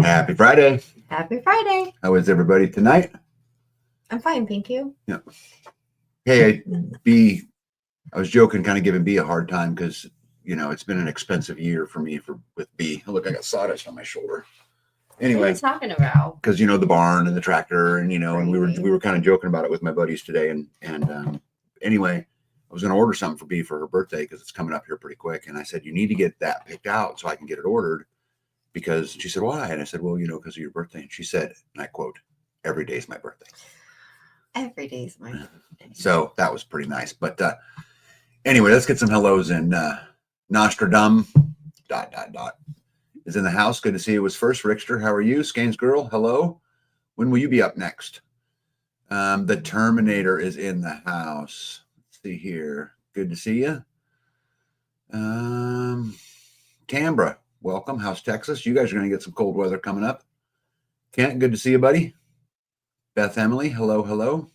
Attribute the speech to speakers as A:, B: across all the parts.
A: Happy Friday.
B: Happy Friday.
A: How is everybody tonight?
B: I'm fine, thank you.
A: Yeah. Hey, B, I was joking, kind of giving B a hard time because, it's been an expensive year for me with B. Oh, look, I got sawdust on my shoulder. Anyway,
B: what are you talking about?
A: Because, the barn and the tractor and, and we were kind of joking about it with my buddies today. And anyway, I was going to order something for B for her birthday because it's coming up here pretty quick. And I said, you need to get that picked out so I can get it ordered. Because she said, why? And I said, well, because of your birthday. And she said, and I quote, every day is my birthday.
B: Every day is my birthday.
A: So that was pretty nice. But anyway, let's get some hellos in. Nostradam, ... is in the house. Good to see you. Was first. Rickster, how are you? Skanes girl, hello. When will you be up next? The Terminator is in the house. Let's see here. Good to see you. Canberra, welcome. How's Texas? You guys are going to get some cold weather coming up. Kent, good to see you, buddy. Beth Emily, hello.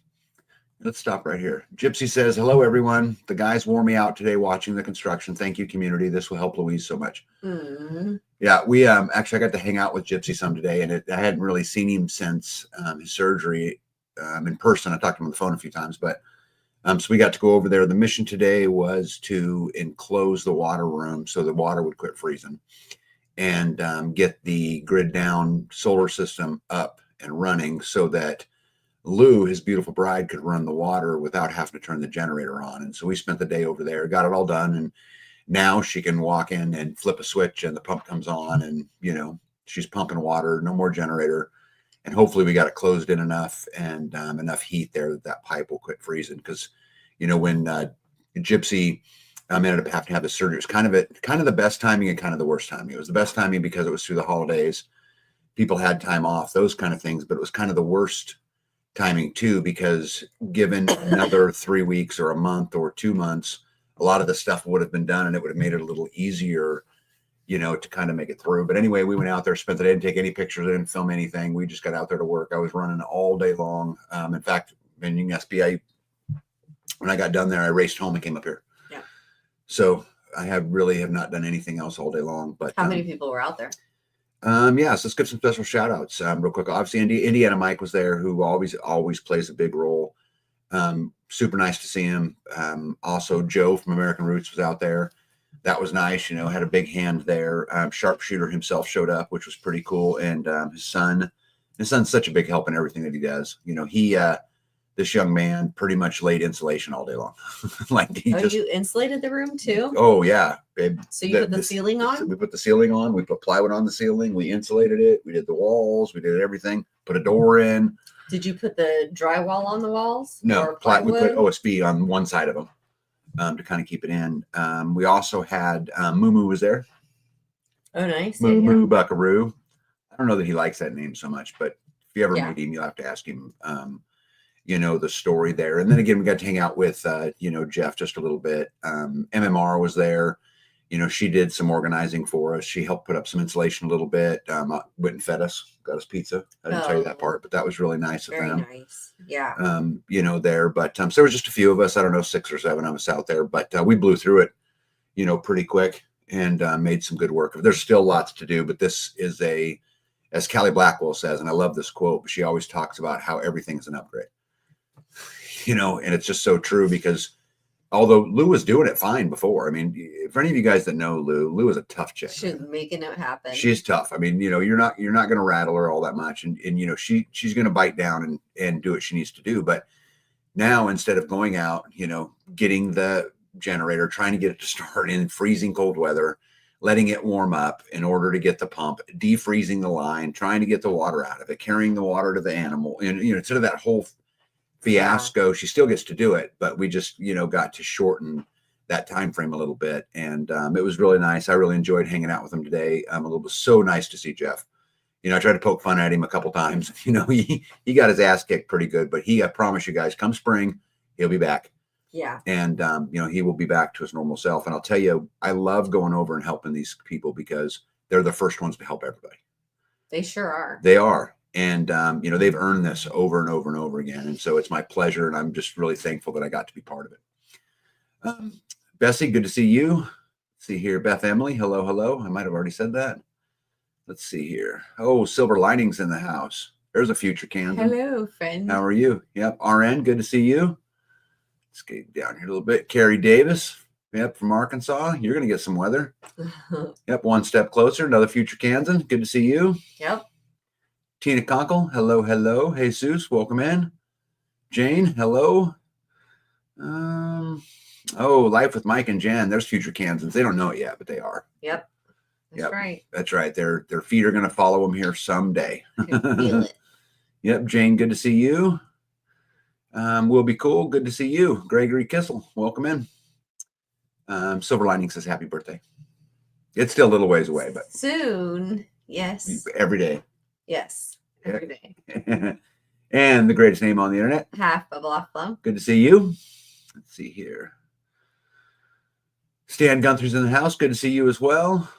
A: Let's stop right here. Gypsy says, hello, everyone. The guys wore me out today watching the construction. Thank you, community. This will help Louise so much.
B: Mm-hmm.
A: Yeah, we actually, I got to hang out with Gypsy some today, and I hadn't really seen him since his surgery in person. I talked to him on the phone a few times, but so we got to go over there. The mission today was to enclose the water room so the water would quit freezing and get the grid down solar system up and running so that Lou, his beautiful bride, could run the water without having to turn the generator on. And so we spent the day over there, got it all done. And now she can walk in and flip a switch and the pump comes on and, she's pumping water, no more generator. And hopefully we got it closed in enough and enough heat there that pipe will quit freezing. Because, when Gypsy ended up having to have the surgery, it was kind of the best timing and kind of the worst timing. It was the best timing because it was through the holidays. People had time off, those kind of things. But it was kind of the worst timing too, because given another 3 weeks or a month or 2 months, a lot of the stuff would have been done and it would have made it a little easier, to kind of make it through. But anyway, we went out there, spent the day, didn't take any pictures, didn't film anything. We just got out there to work. I was running all day long. In fact, and you can ask me, when I got done there, I raced home and came up here.
B: Yeah.
A: So I have not done anything else all day long. But
B: how many people were out there?
A: So let's give some special shout outs real quick. Obviously, Indiana Mike was there, who always plays a big role. Super nice to see him. Also, Joe from American Roots was out there. That was nice. Had a big hand there. Sharpshooter himself showed up, which was pretty cool. And his son's such a big help in everything that he does. This young man pretty much laid insulation all day long.
B: You insulated the room too?
A: Oh yeah, babe.
B: So you put the ceiling on?
A: We put the ceiling on. We put plywood on the ceiling. We insulated it. We did the walls. We did everything. Put a door in.
B: Did you put the drywall on the walls?
A: No, we put OSB on one side of them to kind of keep it in. We also had Moo was there.
B: Oh, nice.
A: Moo Buckaroo. I don't know that he likes that name so much, but if you ever meet him, you'll have to ask him. The story there. And then again, we got to hang out with, Jeff just a little bit. MMR was there. She did some organizing for us. She helped put up some insulation a little bit. Went and fed us, got us pizza. I didn't tell you that part, but that was really nice of them.
B: Very nice. Yeah.
A: There. But so there was just a few of us. I don't know, 6 or 7 of us out there, but we blew through it, pretty quick and made some good work. There's still lots to do, but this is as Callie Blackwell says, and I love this quote, but she always talks about how everything's an upgrade. And it's just so true because although Lou was doing it fine before, I mean, for any of you guys that know Lou is a tough chick.
B: She's making it happen.
A: She's tough. I mean, you're not going to rattle her all that much. And she's going to bite down and do what she needs to do. But now instead of going out, getting the generator, trying to get it to start in freezing cold weather, letting it warm up in order to get the pump, defreezing the line, trying to get the water out of it, carrying the water to the animal. And, instead of that whole fiasco, she still gets to do it, but we just got to shorten that time frame a little bit, and it was really nice. I really enjoyed hanging out with him today. It was so nice to see Jeff. I tried to poke fun at him a couple times. He got his ass kicked pretty good, but I promise you guys, come spring, he'll be back.
B: Yeah.
A: And he will be back to his normal self. And I'll tell you, I love going over and helping these people because they're the first ones to help everybody.
B: They sure are.
A: They are. And, they've earned this over and over and over again. And so it's my pleasure. And I'm just really thankful that I got to be part of it. Bessie, good to see you. See here, Beth Emily. Hello. I might have already said that. Let's see here. Oh, Silver Linings in the house. There's a future Kansan.
B: Hello, friend.
A: How are you? Yep. RN, good to see you. Let's get down here a little bit. Carrie Davis. Yep, from Arkansas. You're going to get some weather. Yep, one step closer. Another future Kansan. Good to see you.
B: Yep.
A: Tina Conkle. Hello, hello. Jesus, welcome in. Jane, hello. Life with Mike and Jen. There's future Kansans. They don't know it yet, but they are.
B: Yep. That's right.
A: That's right. Their feet are going to follow them here someday.
B: I can feel it.
A: Yep, Jane, good to see you. Will be cool. Good to see you. Gregory Kissel, welcome in. Silver Lining says happy birthday. It's still a little ways away, but
B: soon. Yes.
A: Every day.
B: Yes. Every day.
A: And the greatest name on the internet.
B: Half Bubble Off Plum.
A: Good to see you. Let's see here. Stan Gunther's in the house. Good to see you as well.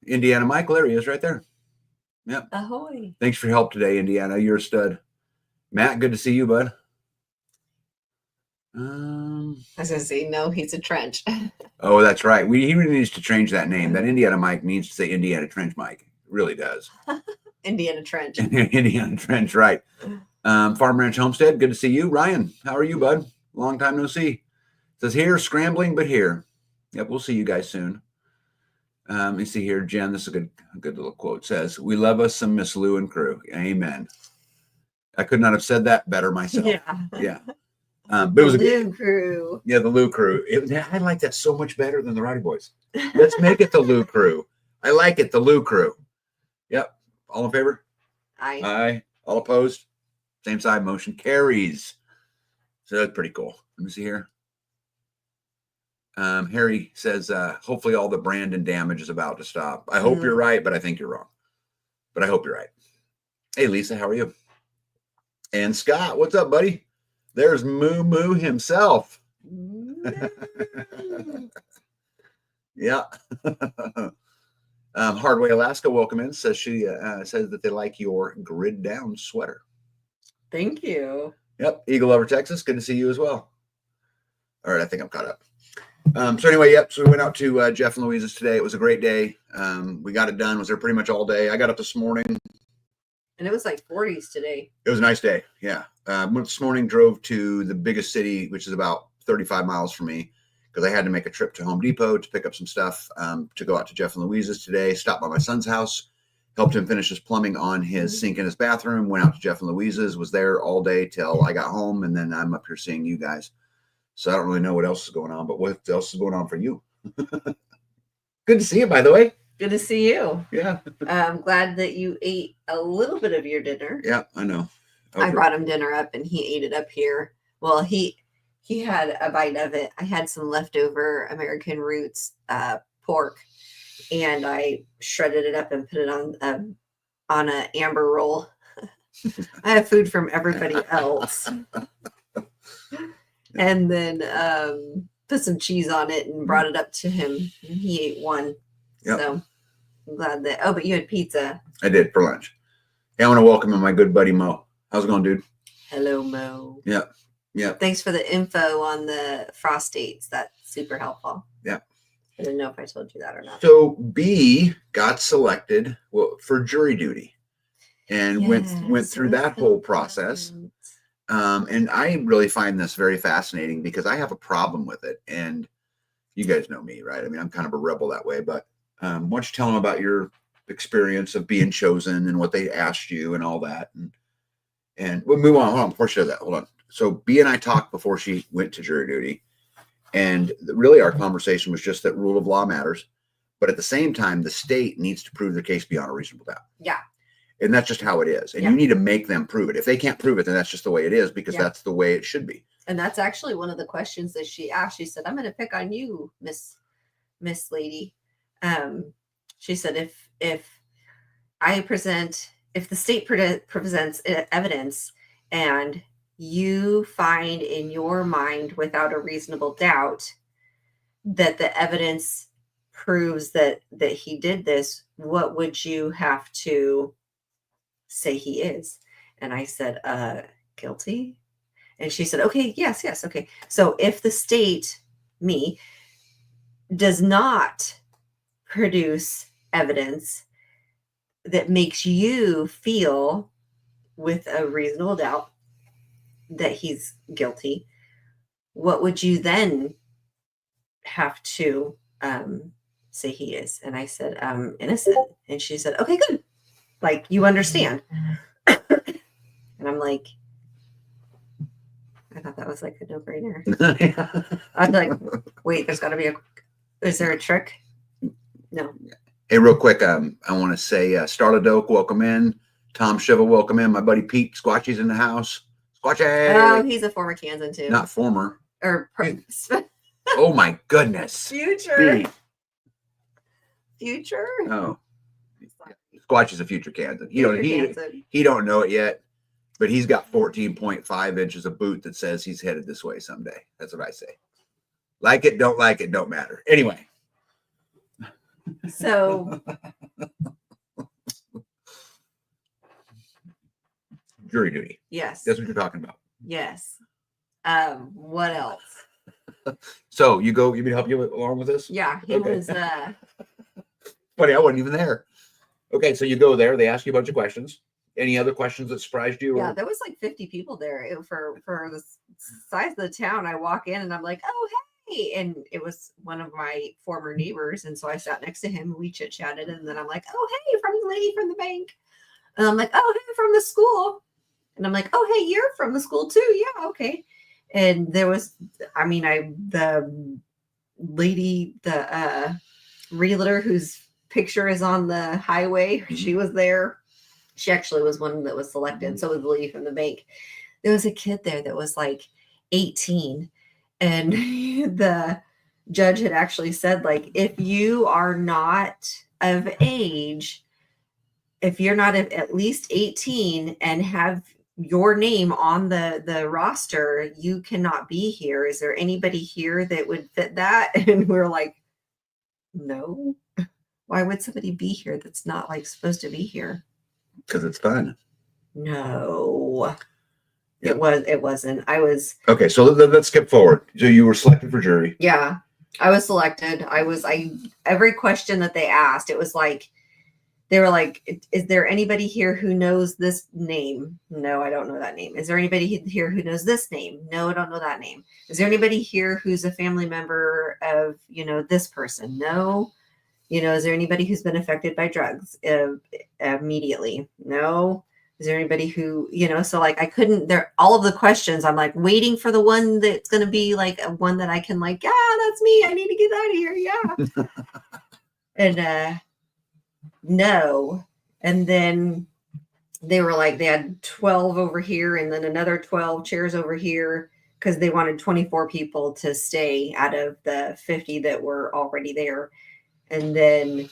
A: Indiana Michael, there he is right there. Yep.
B: Ahoy.
A: Thanks for your help today, Indiana. You're a stud. Matt, good to see you, bud.
B: I was going to say, no, he's a trench.
A: Oh, that's right. He really needs to change that name. That Indiana Mike needs to say Indiana Trench Mike. It really does.
B: Indiana Trench.
A: Indiana Trench, right. Farm Ranch Homestead, good to see you. Ryan, how are you, bud? Long time no see. Says here, scrambling, but here. Yep, we'll see you guys soon. Let me see here. Jen, this is a good little quote. Says, we love us some Miss Lou and crew. Amen. I could not have said that better myself. Yeah. But it was
B: the Lou crew.
A: Yeah, the Lou crew. I like that so much better than the Rowdy Boys. Let's make it the Lou crew. I like it, the Lou crew. Yep. All in favor?
B: Aye.
A: Aye. All opposed? Same side. Motion carries. So that's pretty cool. Let me see here. Harry says, hopefully all the Brandon damage is about to stop. I hope you're right, but I think you're wrong. But I hope you're right. Hey, Lisa, how are you? And Scott, what's up, buddy? There's Moo Moo himself. Yeah. Hardway Alaska, welcome in. Says she says that they like your grid down sweater.
B: Thank you.
A: Yep. Eagle Lover, Texas. Good to see you as well. All right, I think I'm caught up. So anyway, yep. So we went out to Jeff and Louisa's today. It was a great day. We got it done. Was there pretty much all day. I got up this morning.
B: And it was like 40s today.
A: It was a nice day. Yeah. Went this morning, drove to the biggest city, which is about 35 miles from me, because I had to make a trip to Home Depot to pick up some stuff to go out to Jeff and Louisa's today. Stopped by my son's house, helped him finish his plumbing on his sink in his bathroom, went out to Jeff and Louisa's, was there all day till I got home, and then I'm up here seeing you guys. So I don't really know what else is going on, but what else is going on for you? Good to see you, by the way.
B: Good to see you.
A: Yeah.
B: I'm glad that you ate a little bit of your dinner.
A: Yeah, I know.
B: Okay. I brought him dinner up and he ate it up here. Well, he had a bite of it. I had some leftover American Roots pork, and I shredded it up and put it on an amber roll. I have food from everybody else. And then put some cheese on it and brought it up to him. And he ate one. Yep. So I'm glad that. Oh, but you had pizza.
A: I did for lunch. Hey, I want to welcome in my good buddy Mo. How's it going, dude?
B: Hello, Mo.
A: Yeah. Yeah.
B: Thanks for the info on the frost dates. That's super helpful.
A: Yeah.
B: I didn't know if I told you that or not.
A: So B got selected for jury duty and went through that whole process. And I really find this very fascinating because I have a problem with it. And you guys know me, right? I mean, I'm kind of a rebel that way, but why don't you tell them about your experience of being chosen and what they asked you and all that. And we'll move on. Hold on, before she does that, hold on. So B and I talked before she went to jury duty. And really our conversation was just that rule of law matters. But at the same time, the state needs to prove their case beyond a reasonable doubt.
B: Yeah.
A: And that's just how it is. And you need to make them prove it. If they can't prove it, then that's just the way it is, because that's the way it should be.
B: And that's actually one of the questions that she asked. She said, I'm going to pick on you, Miss Lady. She said, if the state presents evidence and you find in your mind without a reasonable doubt that the evidence proves that he did this, what would you have to say he is? And I said, guilty. And she said, okay, yes. Okay. So if the state, me, does not produce evidence that makes you feel with a reasonable doubt that he's guilty, what would you then have to say he is? And I said, innocent. And she said, okay, good. Like, you understand. And I'm like, I thought that was like a no-brainer. I'd be like, wait, there's got to be is there a trick? No.
A: Hey, real quick, I want to say Starla Doak, welcome in. Tom Shiva, welcome in. My buddy Pete Squatchy's in the house. Squatchy!
B: Oh, he's a former Kansan too.
A: Not former.
B: Or
A: oh my goodness.
B: Future.
A: Pete.
B: Future?
A: Oh. Squatchy's a future Kansan. He don't know it yet, but he's got 14.5 inches of boot that says he's headed this way someday. That's what I say. Like it, don't matter. Anyway.
B: So
A: jury duty.
B: Yes.
A: That's what you're talking about.
B: Yes. What else?
A: So you mean to help you along with this?
B: Yeah, he was
A: funny, I wasn't even there. Okay, so you go there, they ask you a bunch of questions. Any other questions that surprised you?
B: Yeah, there was like 50 people there. For the size of the town. I walk in and I'm like, oh, hey. And it was one of my former neighbors. And so I sat next to him and we chit-chatted. And then I'm like, oh, hey, from the lady from the bank. And I'm like, oh, hey, from the school. And I'm like, oh, hey, you're from the school too. Yeah, okay. And there was, the lady, the realtor whose picture is on the highway, she was there. She actually was one that was selected. So was the lady from the bank. There was a kid there that was like 18. And the judge had actually said, like, if you are not of age, if you're not at least 18 and have your name on the roster, you cannot be here. Is there anybody here that would fit that? And we're like, no. Why would somebody be here that's not like supposed to be here?
A: Because it's fun.
B: No.
A: Yep.
B: It wasn't. I was
A: okay. So let's skip forward. So you were selected for jury.
B: Yeah, I was selected. Every question that they asked, it was like, they were like, is there anybody here who knows this name? No, I don't know that name. Is there anybody here who knows this name? No, I don't know that name. Is there anybody here who's a family member of, this person? No. Is there anybody who's been affected by drugs immediately? No. Is there anybody who, so like I couldn't, all of the questions, I'm like waiting for the one that's going to be like a one that I can like, yeah, that's me. I need to get out of here. Yeah. And, no. And then they were like, they had 12 over here and then another 12 chairs over here because they wanted 24 people to stay out of the 50 that were already there. And then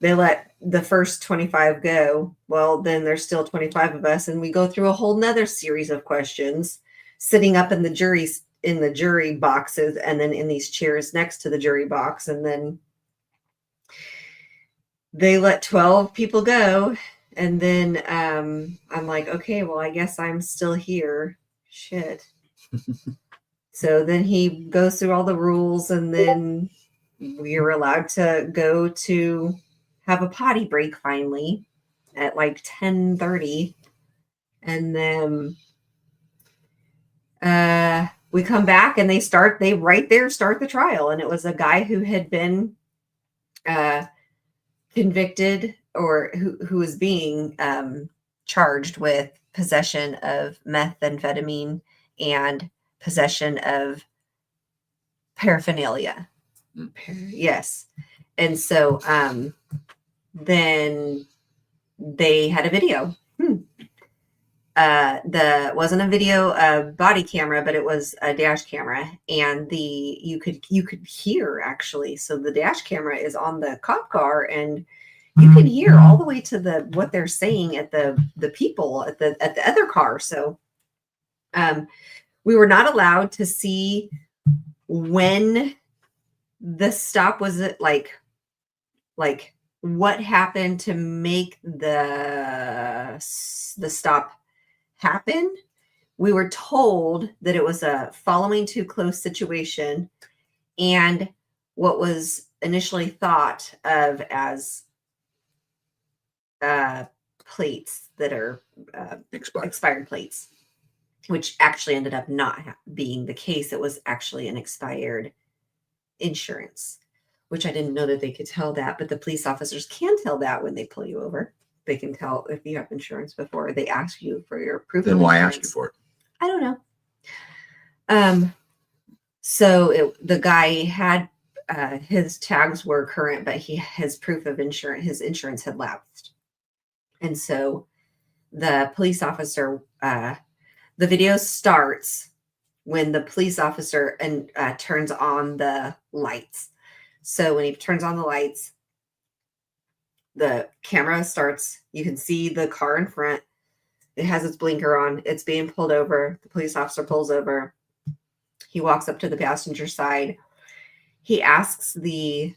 B: they let the first 25 go. Well, then there's still 25 of us. And we go through a whole nother series of questions sitting up in the jury boxes and then in these chairs next to the jury box. And then they let 12 people go. And then I'm like, okay, well, I guess I'm still here. Shit. So then he goes through all the rules and then we were allowed to go to have a potty break finally at like 10:30. And then we come back and they right there start the trial. And it was a guy who had been convicted or who was being charged with possession of methamphetamine and possession of paraphernalia. Yes. And so then they had a video. Wasn't a video body camera, but it was a dash camera, and you could hear actually. So the dash camera is on the cop car, and you can hear all the way to what they're saying at the people at the other car. So we were not allowed to see when the stop was like what happened to make the stop happen. We were told that it was a following too close situation and what was initially thought of as plates that are
A: Expired.
B: expired plates, which actually ended up not being the case. It was actually an expired insurance, which I didn't know that they could tell that, but the police officers can tell that when they pull you over. They can tell if you have insurance before they ask you for your proof
A: Then
B: of
A: why
B: insurance.
A: ask you for it?
B: I don't know. So the guy had his tags were current, but his proof of insurance, his insurance had lapsed. And so the police officer, the video starts when the police officer turns on the lights. So when he turns on the lights, the camera starts. You can see the car in front. It has its blinker on. It's being pulled over. The police officer pulls over. He walks up to the passenger side. He asks he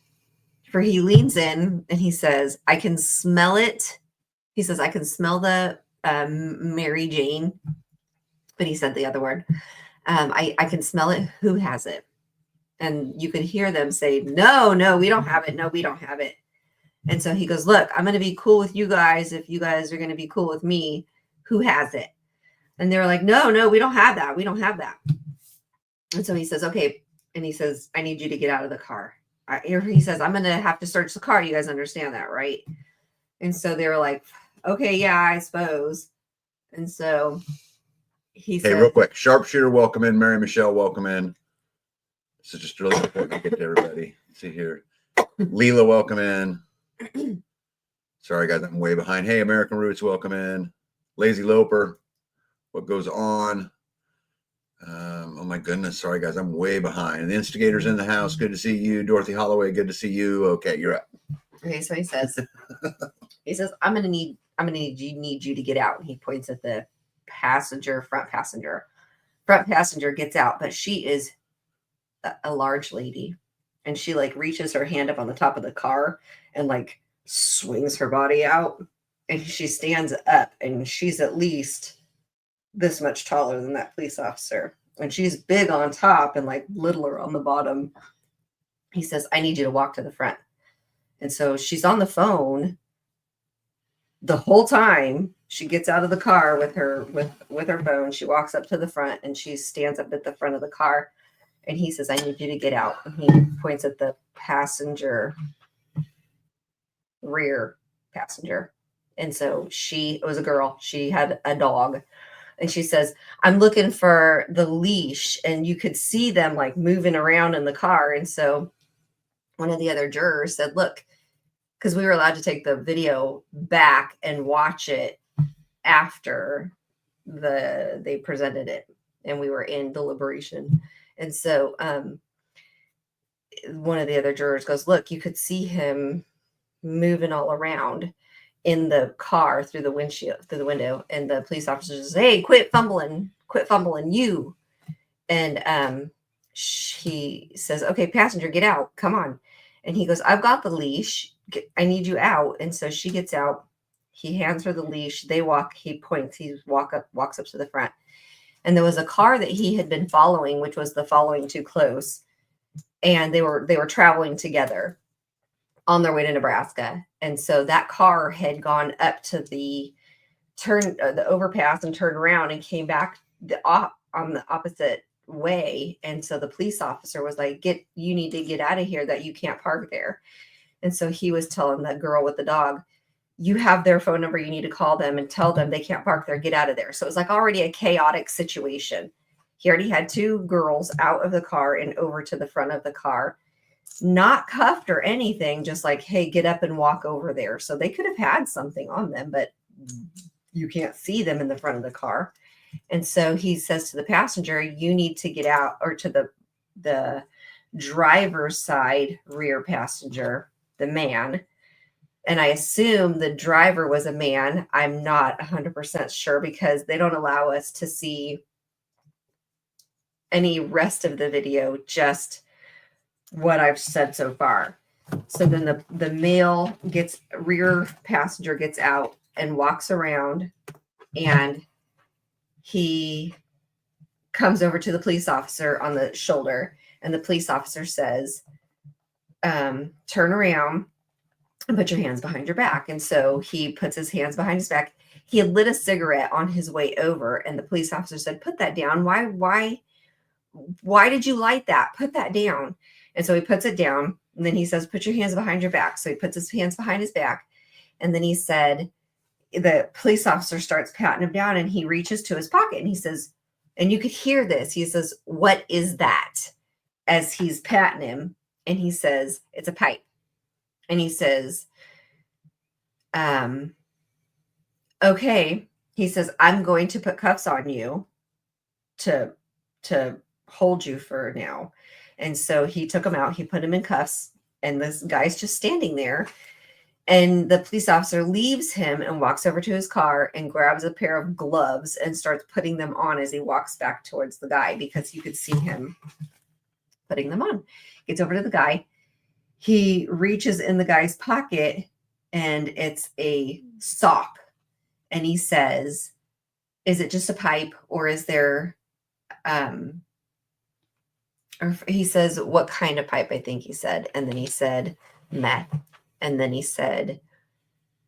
B: leans in and he says, I can smell it. He says, I can smell the Mary Jane. But he said the other word. I can smell it. Who has it? And you could hear them say, no, we don't have it. No, we don't have it. And so he goes, look, I'm going to be cool with you guys. If you guys are going to be cool with me, who has it? And they were like, no, we don't have that. We don't have that. And so he says, okay. And he says, I need you to get out of the car. He says, I'm going to have to search the car. You guys understand that, right? And so they were like, okay, yeah, I suppose. And so he said,
A: real quick, Sharpshooter, welcome in. Mary Michelle, welcome in. This is just really important to get to everybody. Let's see here. Leela, welcome in. Sorry, guys, I'm way behind. Hey, American Roots, welcome in. Lazy Loper, what goes on? Oh my goodness, sorry guys, I'm way behind. The Instigator's in the house. Good to see you. Dorothy Holloway, good to see you. Okay, you're up.
B: Okay, so he says, I'm gonna need you to get out. And he points at the front passenger. Front passenger gets out, but she is a large lady, and she like reaches her hand up on the top of the car and like swings her body out, and she stands up, and she's at least this much taller than that police officer, and she's big on top and like littler on the bottom. He says, I need you to walk to the front. And so she's on the phone the whole time. She gets out of the car with her phone. She walks up to the front and she stands up at the front of the car. And he says, I need you to get out. And he points at the rear passenger. And so it was a girl. She had a dog. And she says, I'm looking for the leash. And you could see them like moving around in the car. And so one of the other jurors said, look, because we were allowed to take the video back and watch it after they presented it. And we were in deliberation. And so one of the other jurors goes, look, you could see him moving all around in the car through the window. And the police officer says, hey, quit fumbling you. And she says, okay, passenger, get out. Come on. And he goes, I've got the leash. I need you out. And so she gets out. He hands her the leash. They walk. He points. He walks up to the front. And there was a car that he had been following, which was the following too close. And they were traveling together on their way to Nebraska. And so that car had gone up to the overpass and turned around and came back on the opposite way. And so the police officer was like, you need to get out of here, that you can't park there. And so he was telling the girl with the dog, you have their phone number. You need to call them and tell them they can't park there. Get out of there. So it was like already a chaotic situation. He already had two girls out of the car and over to the front of the car, not cuffed or anything, just like, hey, get up and walk over there. So they could have had something on them, but you can't see them in the front of the car. And so he says to the passenger, you need to get out, or to the driver's side rear passenger, the man. And I assume the driver was a man. I'm not 100% sure because they don't allow us to see any rest of the video, just what I've said so far. So then the male rear passenger gets out and walks around, and he comes over to the police officer on the shoulder, and the police officer says, turn around. and put your hands behind your back. And so he puts his hands behind his back. He had lit a cigarette on his way over, and the police officer said, "Put that down. Why did you light that? Put that down." And so he puts it down, and then he says, "Put your hands behind your back." So he puts his hands behind his back, and then he said, the police officer starts patting him down, and he reaches to his pocket, and he says, and you could hear this, he says, "What is that?" as he's patting him, and he says, "It's a pipe." And he says, "Okay." He says, "I'm going to put cuffs on you to hold you for now." And so he took him out, he put him in cuffs, and this guy's just standing there. And the police officer leaves him and walks over to his car and grabs a pair of gloves and starts putting them on as he walks back towards the guy, because you could see him putting them on. Gets over to the guy. He reaches in the guy's pocket, and it's a sock. And he says, "Is it just a pipe, or is there, or he says, what kind of pipe?" I think he said. And then he said, "Meth." And then he said,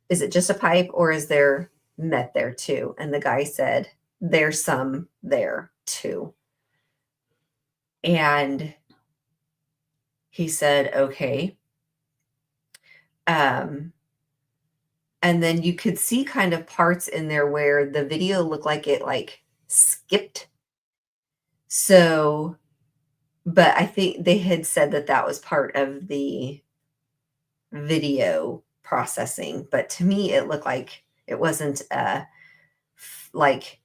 B: "Is it just a pipe, or is there meth there too?" And the guy said, "There's some there too." And he said, "Okay." And then you could see kind of parts in there where the video looked like it like skipped. So, but I think they had said that that was part of the video processing, but to me it looked like it wasn't like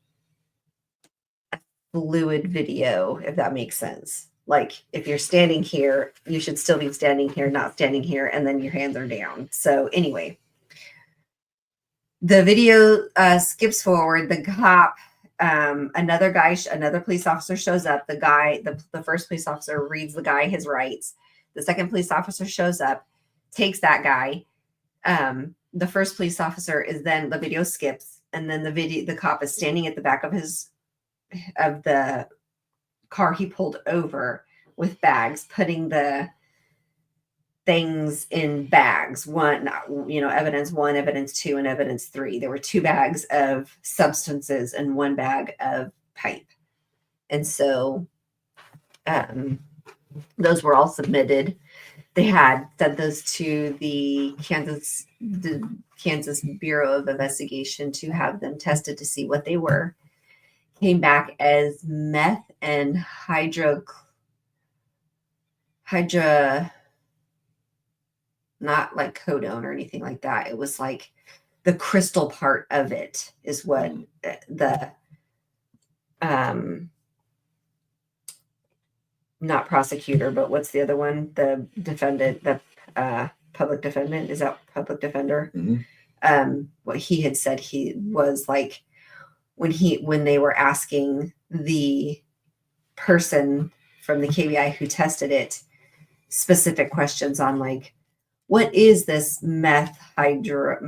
B: a fluid video, if that makes sense. Like if you're standing here, you should still be standing here, not standing here, and then your hands are down. So anyway, the video skips forward. The cop, another police officer shows up. The first police officer reads the guy his rights. The second police officer shows up, takes that guy. The first police officer is then, the video skips, and then the cop is standing at the back of the car he pulled over with bags, putting the things in bags. One, evidence 1, evidence 2, and evidence 3. There were 2 bags of substances and 1 bag of pipe. And so those were all submitted. They had sent those to the Kansas Bureau of Investigation to have them tested to see what they were. Came back as meth and not like codone or anything like that. It was like the crystal part of it is what the not prosecutor, but what's the other one? The defendant, the public defendant, is that public defender?
A: Mm-hmm.
B: What he had said, he was like, when they were asking the person from the KBI who tested it specific questions on like, what is this hydro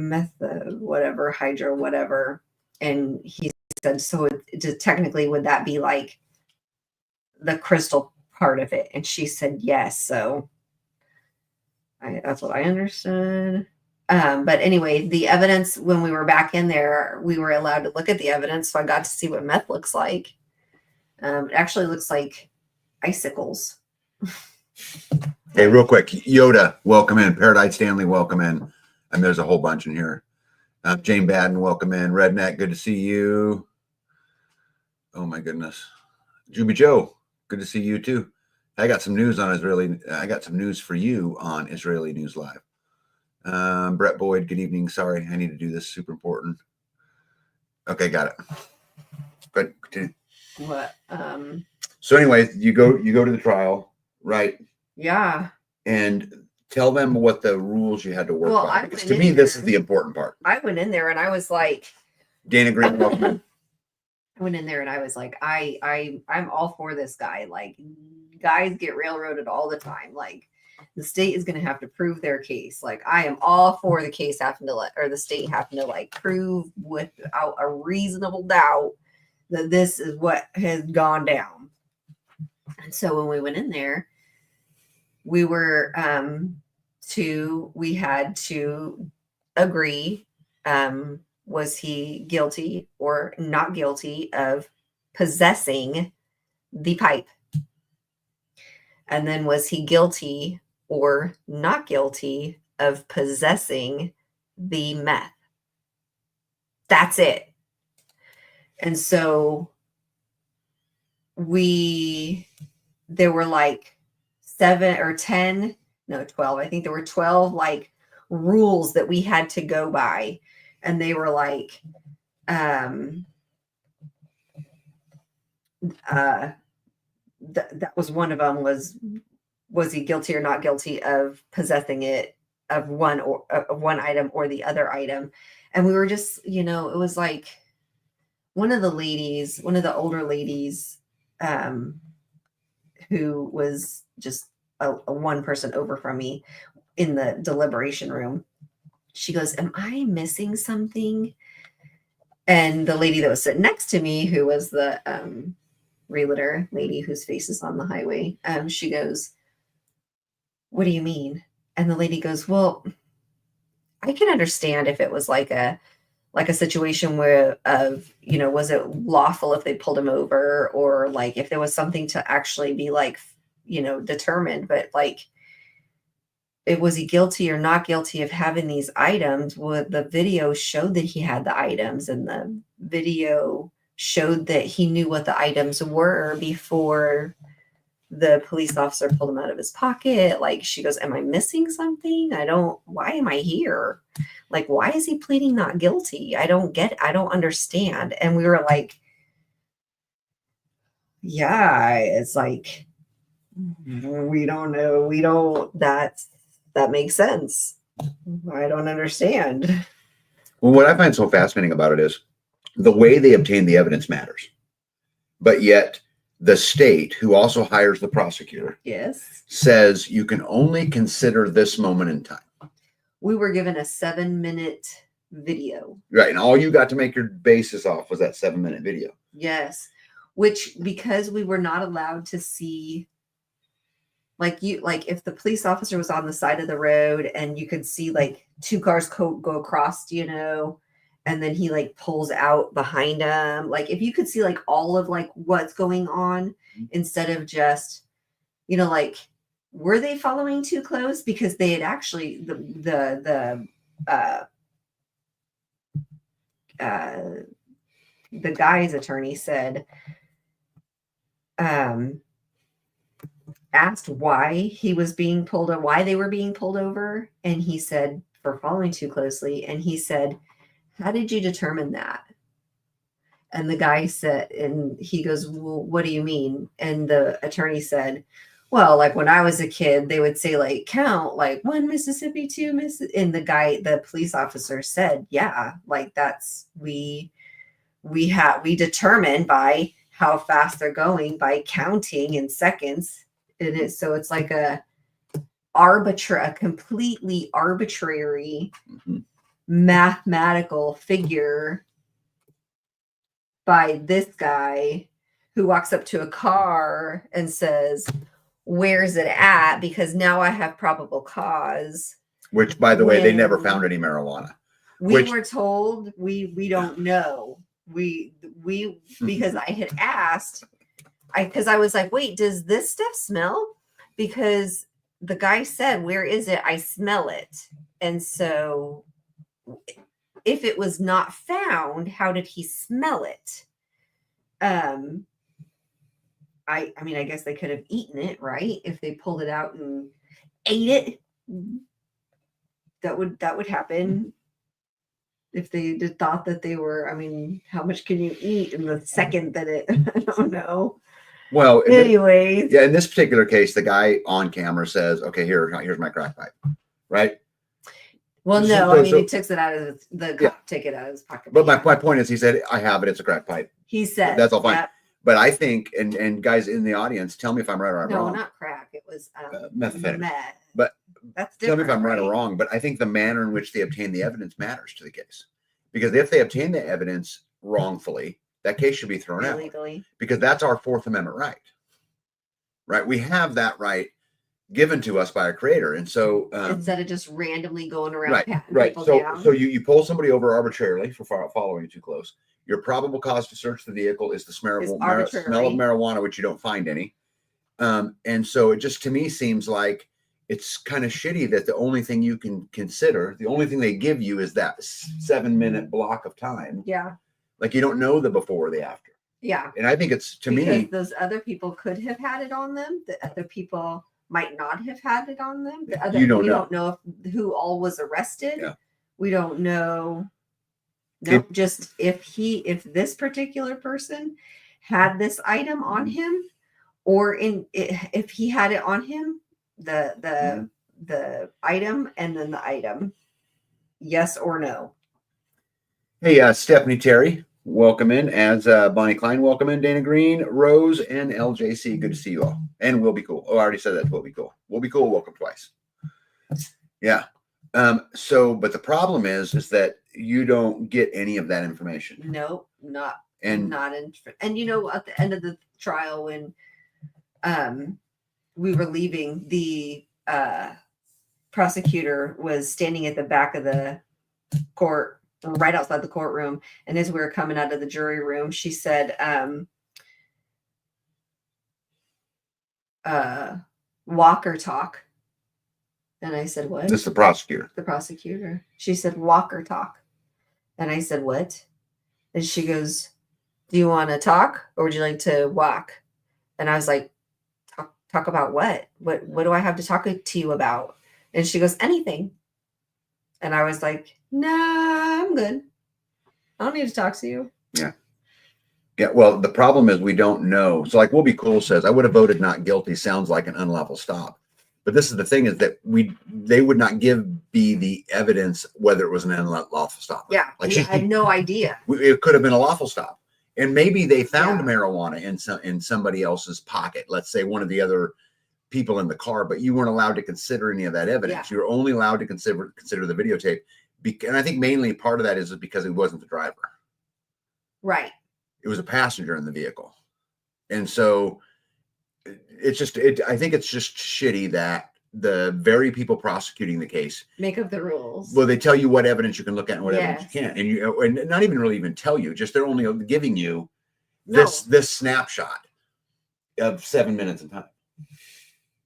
B: whatever, and he said, so technically would that be like the crystal part of it? And she said yes. So that's what I understood. But anyway, the evidence, when we were back in there, we were allowed to look at the evidence, so I got to see what meth looks like. It actually looks like icicles.
A: Hey, real quick, Yoda, welcome in. Paradise Stanley, welcome in. And there's a whole bunch in here. Jane Baden, welcome in. Redneck, good to see you. Oh my goodness. Juby Joe, good to see you too. I got some news for you on Israeli News Live. Brett Boyd, good evening. Sorry, I need to do this. Super important. Okay, got it. Good. Continue.
B: What?
A: So anyway, you go to the trial, right?
B: Yeah.
A: And tell them what the rules you had to work by. Because to me, this is the important part.
B: I went in there and I was like,
A: Dana Green, welcome in.
B: I went in there and I was like, I'm all for this guy. Like, guys get railroaded all the time. Like, the state is going to have to prove their case. Like, I am all for the case having to the state having to like prove without a reasonable doubt that this is what has gone down. And so when we went in there, we were 2, we had to agree, was he guilty or not guilty of possessing the pipe? And then was he guilty or not guilty of possessing the meth? That's it. And so there were like 7 or 10, no, 12. I think there were 12 like rules that we had to go by. And they were like, that was one of them, was he guilty or not guilty of possessing it, of one item or the other item? And we were just, it was like one of the older ladies, who was just a one person over from me in the deliberation room. She goes, "Am I missing something?" And the lady that was sitting next to me, who was the realtor lady whose face is on the highway, she goes, "What do you mean?" And the lady goes, "Well, I can understand if it was like a situation where was it lawful if they pulled him over, or like if there was something to actually be like, determined, but like, was he guilty or not guilty of having these items? Well, the video showed that he had the items, and the video showed that he knew what the items were before the police officer pulled them out of his pocket." Like, she goes, "Am I missing something? Why am I here? Like, why is he pleading not guilty? I don't understand." And we were like, yeah, it's like, we don't know. That makes sense. I don't understand.
A: Well, what I find so fascinating about it is the way they obtain the evidence matters, but yet the state, who also hires the prosecutor,
B: Yes,
A: says you can only consider this moment in time.
B: we were given a 7-minute video.
A: Right. And all you got to make your basis off was that 7-minute video.
B: Yes. Which, because we were not allowed to see, like if the police officer was on the side of the road and you could see like 2 cars go across, and then he like pulls out behind him. Like, if you could see like all of like what's going on, instead of just, like, were they following too close? Because they had actually, the guy's attorney said, asked why they were being pulled over, and he said, for following too closely. And he said, "How did you determine that?" And the guy said, and he goes, "Well, what do you mean?" And the attorney said, "Well, like when I was a kid, they would say like count like 1 Mississippi, 2 Mississippi." And the police officer said, "Yeah, like that's we determine by how fast they're going by counting in seconds." And so it's like a completely arbitrary mathematical figure by this guy, who walks up to a car and says, "Where's it at? Because now I have probable cause."
A: Which, by the way, they never found any marijuana.
B: We were told we don't know. We because I had asked, because I was like, "Wait, does this stuff smell?" Because the guy said, "Where is it? I smell it." And so, if it was not found, how did he smell it? I mean, I guess they could have eaten it, right? If they pulled it out and ate it, that would happen. If they just thought that they were, I mean, how much can you eat in the second that it? I don't know.
A: Well,
B: anyways,
A: in this particular case, the guy on camera says, "Okay, here's my crack pipe," right?
B: Well, no, I mean, he took it out of take it out of his pocket.
A: But my point is, he said, "I have it. It's a crack pipe."
B: He said,
A: "That's all fine."
B: Yeah.
A: But I think, and guys in the audience, tell me if I'm right or I'm wrong.
B: No, not crack. It was
A: methamphetamine.
B: Meth.
A: But
B: that's
A: tell me if I'm right or wrong. But I think the manner in which they obtain the evidence matters to the case, because if they obtain the evidence wrongfully, that case should be thrown out, because that's our Fourth Amendment right. Right? We have that right given to us by our creator. And so
B: instead of just randomly going around
A: right,
B: patting
A: right.
B: people
A: So
B: down.
A: so you pull somebody over arbitrarily for following you too close. Your probable cause to search the vehicle is the smell
B: Is
A: of
B: arbitrary.
A: marijuana, which you don't find any. And so it just to me seems like it's kind of shitty that the only thing you can consider, the only thing they give you is that 7-minute block of time.
B: Yeah.
A: Like you don't know the before or the after.
B: Yeah.
A: And I think it's
B: because
A: me.
B: Those other people could have had it on them. The other people might not have had it on them. The other
A: You don't
B: we
A: know.
B: don't know who all was arrested.
A: Yeah.
B: We don't know. Nope. Just if this particular person had this item on him, or if he had it on him, the item and then the item, yes or no.
A: Hey, Stephanie Terry, welcome in. As Bonnie Klein, welcome in. Dana Green, Rose, and LJC. Good to see you all. And We'll Be Cool. Oh, I already said that. We'll Be Cool. We'll Be Cool. Welcome twice. Yeah. But the problem is that you don't get any of that information.
B: Nope, not
A: And
B: in. And at the end of the trial, when we were leaving, the prosecutor was standing at the back of the court, right outside the courtroom, and as we were coming out of the jury room, she said, walk or talk. And I said, what?
A: This is the prosecutor.
B: The prosecutor. She said, walk or talk. And I said, what? And she goes, do you want to talk or would you like to walk? And I was like, talk about what? What do I have to talk to you about? And she goes, anything. And I was like, nah, I'm good. I don't need to talk to you.
A: Yeah. Yeah. Well, the problem is we don't know. So like We'll Be Cool says, I would have voted not guilty. Sounds like an unlawful stop. But this is the thing is that they would not give me the evidence whether it was an unlawful stop.
B: Yeah.
A: Like
B: I had no idea.
A: It could have been a lawful stop. And maybe they found marijuana in somebody else's pocket. Let's say one of the other people in the car, but you weren't allowed to consider any of that evidence. Yeah. You're only allowed to consider the videotape. And I think mainly part of that is because it wasn't the driver.
B: Right.
A: It was a passenger in the vehicle. And so it's just, I think it's just shitty that the very people prosecuting the case
B: make up the rules.
A: Well, they tell you what evidence you can look at and what evidence you can't. And not even really even tell you, just they're only giving you this snapshot of 7 minutes in time.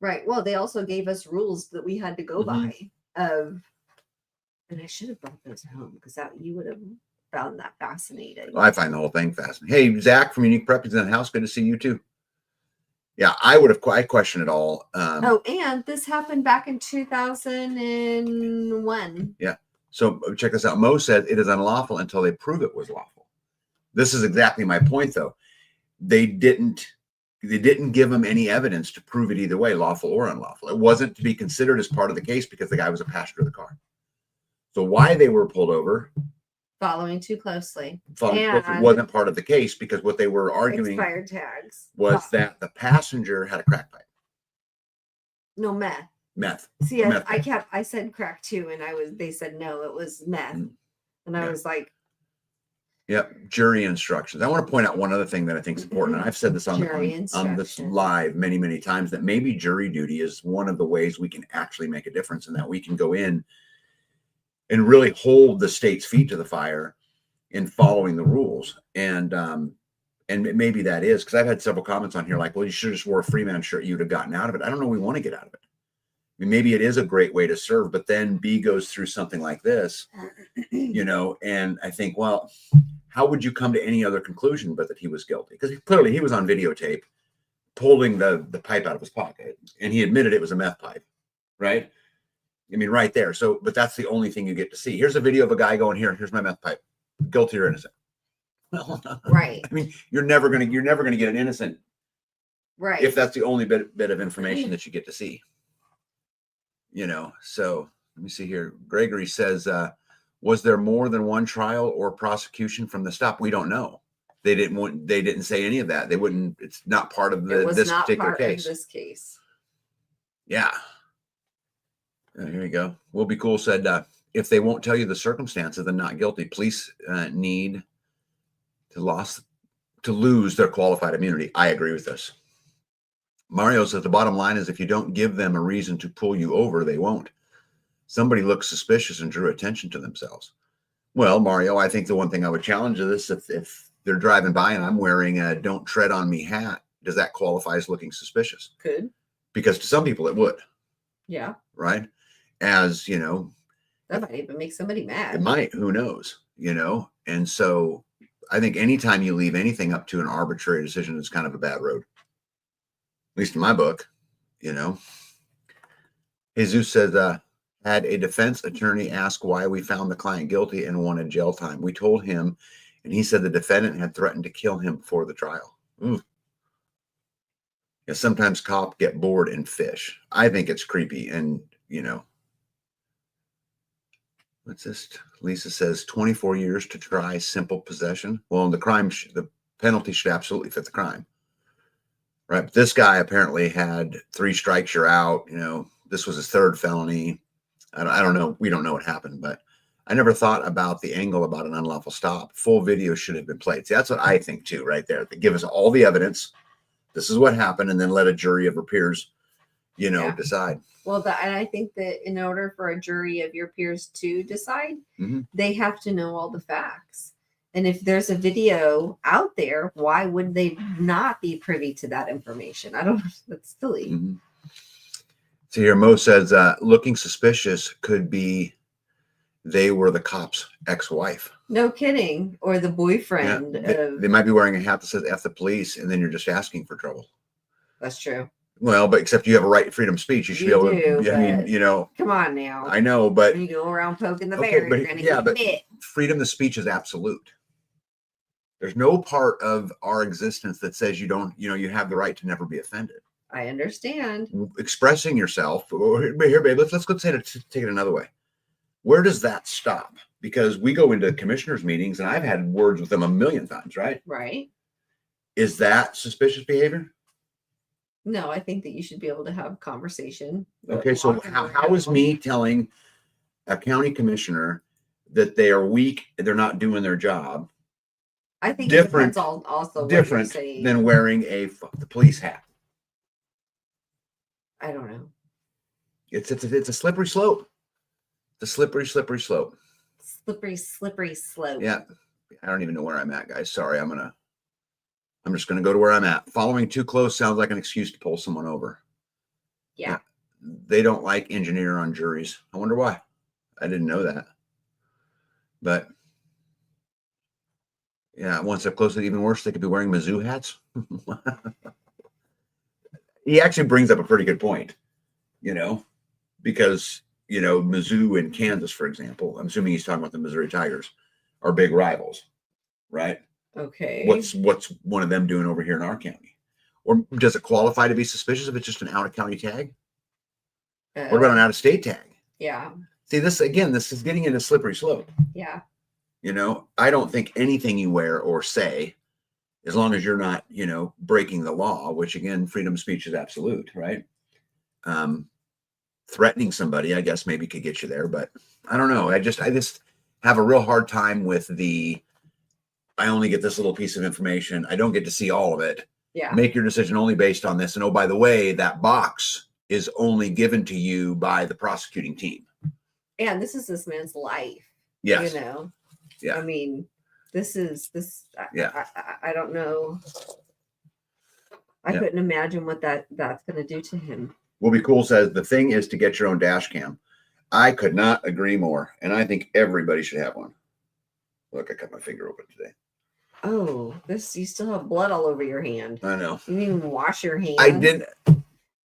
B: Right. Well, they also gave us rules that we had to go by and I should have brought those home because you would have found that fascinating.
A: Well, I find the whole thing fascinating. Hey, Zach from Unique Prep is in the house. Good to see you too. Yeah, I question it all.
B: And this happened back in 2001.
A: Yeah. So check this out. Mo said it is unlawful until they prove it was lawful. This is exactly my point, though. They didn't give them any evidence to prove it either way, lawful or unlawful. It wasn't to be considered as part of the case because the guy was a passenger of the car. So why they were pulled over,
B: following too closely,
A: wasn't part of the case because what they were arguing
B: expired tags
A: was that the passenger had a crack pipe.
B: No, meth. See, I said crack too, and they said no, it was meth, and I was like,
A: yep, jury instructions. I want to point out one other thing that I think is important, and I've said this on this live many, many times, that maybe jury duty is one of the ways we can actually make a difference, and that we can go in and really hold the state's feet to the fire in following the rules. And maybe that is because I've had several comments on here like, well, you should have just wore a Freeman shirt. You'd have gotten out of it. I don't know. We want to get out of it. I mean, maybe it is a great way to serve, but then B goes through something like this, and I think, well, how would you come to any other conclusion but that he was guilty? Because clearly he was on videotape pulling the pipe out of his pocket, and he admitted it was a meth pipe, right? I mean, right there. So, but that's the only thing you get to see. Here's a video of a guy going, here's my meth pipe. Guilty or innocent? Well,
B: right.
A: I mean, you're never gonna get an innocent,
B: right?
A: If that's the only bit of information that you get to see. So let me see here. Gregory says, was there more than one trial or prosecution from the stop? We don't know. They didn't say any of that. They wouldn't. It's not part of this particular case.
B: This case.
A: Yeah. Here you go. Will Be Cool said, if they won't tell you the circumstances, then not guilty. Police need to lose their qualified immunity. I agree with this. Mario says the bottom line is if you don't give them a reason to pull you over, they won't. Somebody looks suspicious and drew attention to themselves. Well, Mario, I think the one thing I would challenge to this, if they're driving by and I'm wearing a "Don't Tread on Me" hat, does that qualify as looking suspicious?
B: Could.
A: Because to some people it would.
B: Yeah.
A: Right? As, you know,
B: that might even make somebody mad.
A: It might, who knows, you know? And so I think anytime you leave anything up to an arbitrary decision is kind of a bad road. At least in my book, you know. Jesus says, had a defense attorney ask why we found the client guilty and wanted jail time. We told him, and he said the defendant had threatened to kill him before the trial. Yeah, sometimes cops get bored and fish. I think it's creepy. And, you know, what's this? Lisa says 24 years to try simple possession. Well, the penalty should absolutely fit the crime. Right. But this guy apparently had 3 strikes, you're out. You know, this was his 3rd felony. I don't know. We don't know what happened, but I never thought about the angle about an unlawful stop. Full video should have been played. See, that's what I think too, right there. They give us all the evidence. This is what happened, and then let a jury of our peers, you know, decide.
B: Well, and I think that in order for a jury of your peers to decide, they have to know all the facts. And if there's a video out there, why would they not be privy to that information? I don't know. That's silly.
A: So here, Mo says, looking suspicious could be they were the cop's ex-wife.
B: No kidding. Or the boyfriend.
A: Yeah, they might be wearing a hat that says F the police, and then you're just asking for trouble.
B: That's true.
A: Well, but except you have a right to freedom of speech. You should be able to, I mean, you know.
B: Come on now.
A: I know, but.
B: When you go around poking the bear, you're going to get bit.
A: Freedom of speech is absolute. There's no part of our existence that says you don't, you know, you have the right to never be offended.
B: I understand.
A: Expressing yourself. Here, babe, let's go take it another way. Where does that stop? Because we go into commissioners' meetings, and I've had words with them a million times, right?
B: Right.
A: Is that suspicious behavior?
B: No, I think that you should be able to have conversation.
A: Okay, so how is me telling a county commissioner that they are weak, they're not doing their job?
B: I think it depends also
A: different than wearing the police hat.
B: I don't know.
A: It's a slippery slope. It's a slippery slope.
B: Slippery slope.
A: Yeah. I don't even know where I'm at, guys. Sorry. I'm just gonna go to where I'm at. Following too close sounds like an excuse to pull someone over.
B: Yeah.
A: They don't like engineer on juries. I wonder why. I didn't know that. But yeah, one step closer, even worse, they could be wearing Mizzou hats. He actually brings up a pretty good point, you know, because, you know, Mizzou and Kansas, for example, I'm assuming he's talking about the Missouri Tigers, are big rivals, right?
B: Okay.
A: What's one of them doing over here in our county? Or does it qualify to be suspicious if it's just an out-of-county tag? What about an out-of-state tag?
B: Yeah.
A: See, this is getting into slippery slope.
B: Yeah.
A: You know, I don't think anything you wear or say, as long as you're not, you know, breaking the law, which again, freedom of speech is absolute, right? Threatening somebody, I guess maybe could get you there, but I don't know. I just have a real hard time with I only get this little piece of information. I don't get to see all of it.
B: Yeah.
A: Make your decision only based on this. And oh, by the way, that box is only given to you by the prosecuting team.
B: And this is this man's life.
A: Yes.
B: You know?
A: Yeah.
B: I mean, this.
A: Yeah.
B: I don't know. I couldn't imagine what that's going to do to him.
A: Will Be Cool says the thing is to get your own dash cam. I could not agree more. And I think everybody should have one. Look, I cut my finger open today.
B: Oh, you still have blood all over your hand.
A: I know.
B: You didn't even wash your hands.
A: I didn't.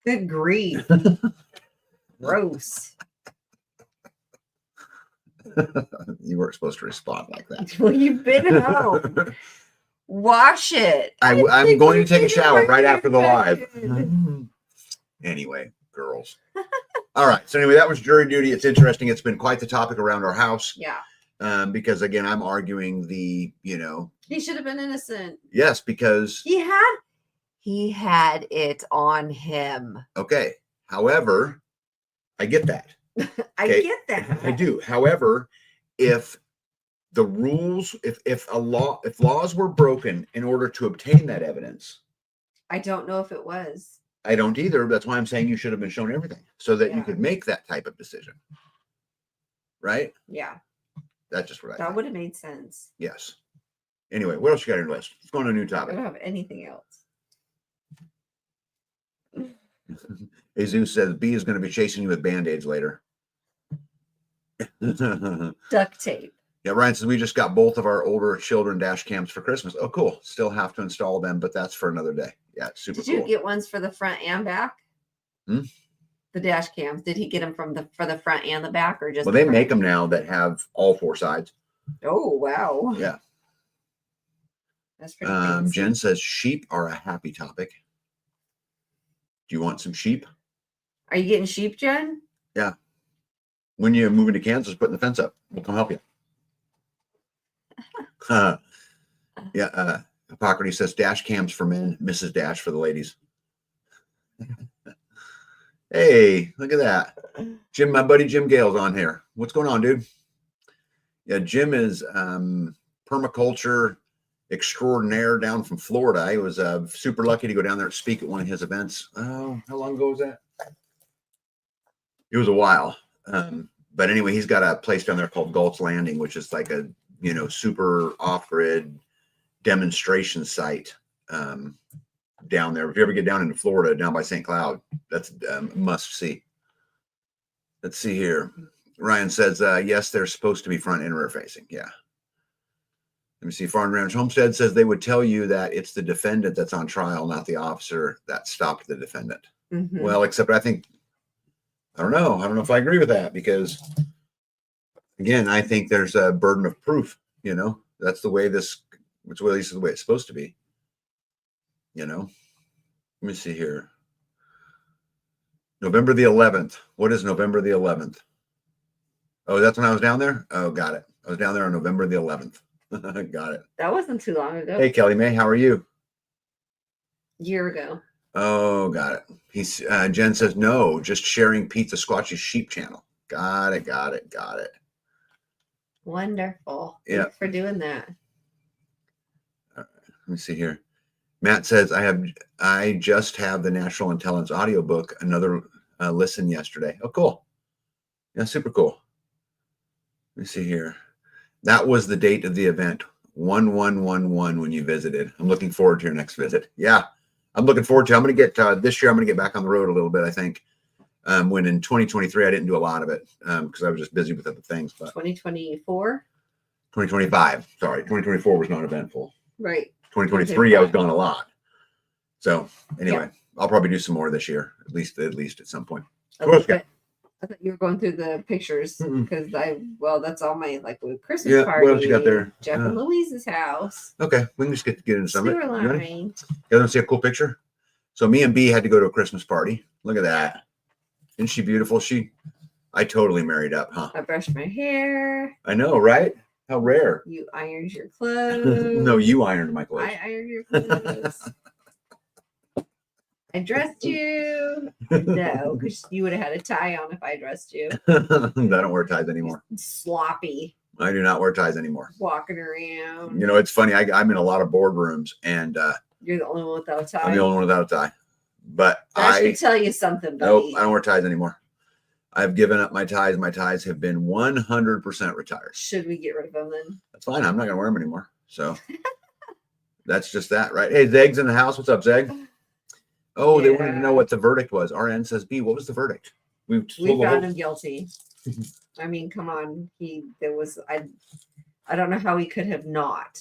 B: Good grief. Gross.
A: You weren't supposed to respond like that.
B: Well, you've been home. Wash it.
A: I'm going to take a shower right after the live. Anyway, girls. All right. So anyway, that was jury duty. It's interesting. It's been quite the topic around our house.
B: Yeah.
A: Because again, I'm arguing he
B: should have been innocent.
A: Yes, because
B: he had it on him.
A: Okay. However, I get that.
B: I get that.
A: I do. However, if the rules, if laws were broken in order to obtain that evidence,
B: I don't know if it was.
A: I don't either. That's why I'm saying you should have been shown everything so that you could make that type of decision. Right?
B: Yeah.
A: That's just what I
B: That
A: think.
B: would have made sense.
A: Yes. Anyway, what else you got on your list? Let's go on to a new
B: I
A: topic.
B: don't have anything else.
A: Jesus says B is going to be chasing you with band-aids later.
B: Duct tape.
A: Yeah, Ryan says we just got both of our older children dash cams for Christmas. Oh, cool. Still have to install them, but that's for another day. Yeah, it's super cool.
B: Did you get ones for the front and back? The dash cams. Did he get them for the front and the back, or just?
A: Well, they make them now that have all four sides.
B: Oh wow!
A: Yeah,
B: that's pretty fancy.
A: Jen says sheep are a happy topic. Do you want some sheep?
B: Are you getting sheep, Jen?
A: Yeah. When you move into Kansas, putting the fence up, we'll come help you. Yeah. Hippocrates says dash cams for men, Mrs. Dash for the ladies. Hey, look at that. Jim, my buddy Jim Gale's on here. What's going on, dude? Yeah, Jim is permaculture extraordinaire down from Florida. I was super lucky to go down there and speak at one of his events. Oh, how long ago was that? It was a while. But anyway, he's got a place down there called Galt's Landing, which is like a, super off-grid demonstration site down there. If you ever get down into Florida, down by St. Cloud, that's a must see. Let's see here. Ryan says, yes, they're supposed to be front and rear facing. Yeah. Let me see. Farm Ranch Homestead says they would tell you that it's the defendant that's on trial, not the officer that stopped the defendant.
B: Mm-hmm.
A: Well, except I don't know. I don't know if I agree with that because, again, I think there's a burden of proof. That's the way which at least is the way it's supposed to be. Let me see here. November the 11th. What is November the 11th? Oh, that's when I was down there? Oh, got it. I was down there on November the 11th. Got it.
B: That wasn't too long ago.
A: Hey, Kelly May, how are you?
B: Year ago.
A: Oh, got it. Jen says, no, just sharing Pizza Squatch's sheep channel. Got it.
B: Wonderful.
A: Yeah.
B: Thanks for doing that.
A: Let me see here. Matt says, I just have the National Intelligence audiobook, another listen yesterday. Oh, cool. Yeah, super cool. Let me see here. That was the date of the event, 1111 when you visited. I'm looking forward to your next visit. Yeah, I'm looking forward to. I'm going to get this year. I'm going to get back on the road a little bit. I think when in 2023 I didn't do a lot of it because I was just busy with other things. But
B: 2024,
A: 2025. Sorry, 2024 was not eventful.
B: Right.
A: 2023 I was gone a lot. So anyway, I'll probably do some more this year, at least at some point.
B: I thought you were going through the pictures because that's all my with Christmas
A: Yeah,
B: party.
A: what else you got there?
B: Jeff and Louise's house.
A: Okay, we can just get into some of it.
B: Sewer line.
A: You want to see a cool picture? So me and B had to go to a Christmas party. Look at that. Isn't she beautiful? I totally married up, huh?
B: I brushed my hair.
A: I know, right? How rare.
B: You ironed your clothes.
A: No, you ironed my clothes.
B: I ironed your clothes. I dressed you. No, because you would have had a tie on if I dressed you.
A: I don't wear ties anymore.
B: Sloppy.
A: I do not wear ties anymore.
B: Walking around.
A: It's funny. I'm in a lot of boardrooms, and
B: you're the only one without a tie.
A: I'm the only one without a tie. But
B: I should tell you something, buddy.
A: Nope, I don't wear ties anymore. I've given up my ties. My ties have been 100% retired.
B: Should we get rid of them then?
A: That's fine. I'm not going to wear them anymore. So that's just that, right? Hey, Zeg's in the house. What's up, Zeg? Oh, They wanted to know what the verdict was. RN says, B, what was the verdict?
B: We found him guilty. I mean, come on. I don't know how he could have not.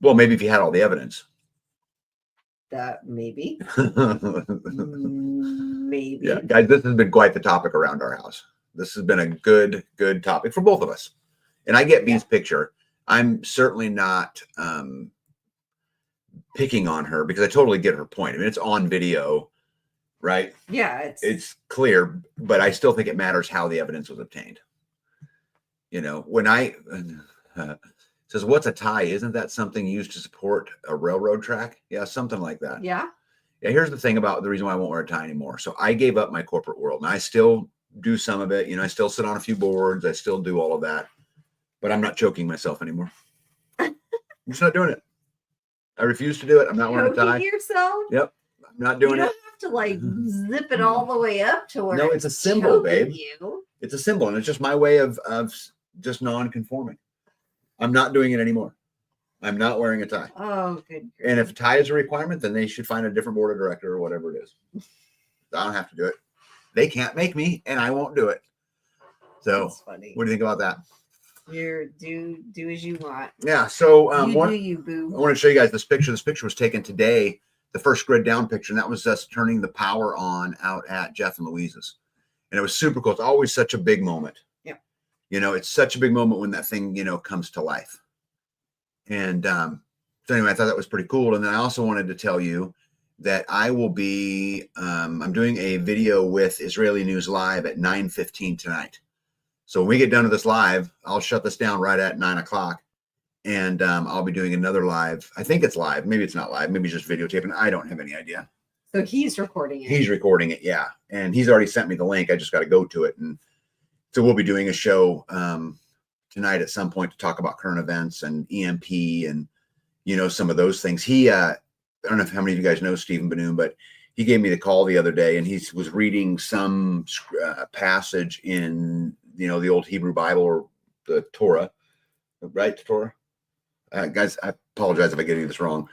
A: Well, maybe if he had all the evidence.
B: That maybe. Maybe.
A: Yeah, guys, this has been quite the topic around our house. This has been a good topic for both of us. And I get B's picture. I'm certainly not picking on her because I totally get her point. I mean, it's on video, right?
B: Yeah,
A: it's clear, but I still think it matters how the evidence was obtained. When I says, what's a tie? Isn't that something used to support a railroad track? Yeah, something like that.
B: Yeah.
A: Yeah, here's the thing about the reason why I won't wear a tie anymore. So I gave up my corporate world, and I still do some of it. I still sit on a few boards. I still do all of that, but I'm not choking myself anymore. I'm just not doing it. I refuse to do it. I'm not wearing a tie.
B: Yourself?
A: Yep, I'm not doing it.
B: You don't have to like zip it all the way up to where
A: No, it's a symbol,
B: choking
A: babe.
B: you.
A: It's a symbol, and it's just my way of just non-conforming. I'm not doing it anymore. I'm not wearing a tie.
B: Oh, good.
A: And if a tie is a requirement, then they should find a different board of director or whatever it is. I don't have to do it. They can't make me, and I won't do it. So,
B: That's funny.
A: what do you think about that?
B: You're do as you want.
A: Yeah. So,
B: you boo.
A: I want to show you guys this picture. This picture was taken today, the first grid down picture, and that was us turning the power on out at Jeff and Louise's. And it was super cool. It's always such a big moment.
B: Yeah.
A: You know, it's such a big moment when that thing, you know, comes to life. And so anyway, I thought that was pretty cool. And then I also wanted to tell you that I will be, I'm doing a video with Israeli News Live at 9:15 tonight. So when we get done with this live, I'll shut this down right at 9 o'clock. And I'll be doing another live. I think it's live. Maybe it's not live. Maybe it's just videotaping. I don't have any idea.
B: So he's recording it.
A: He's recording it, yeah. And he's already sent me the link. I just got to go to it. And so we'll be doing a show tonight at some point to talk about current events and EMP and, you know, some of those things. He, I don't know how many of you guys know Stephen Benoom, but he gave me the call the other day, and he was reading some passage in, you know, the old Hebrew Bible or the Torah, right? The Torah. Guys, I apologize if I get any of this wrong.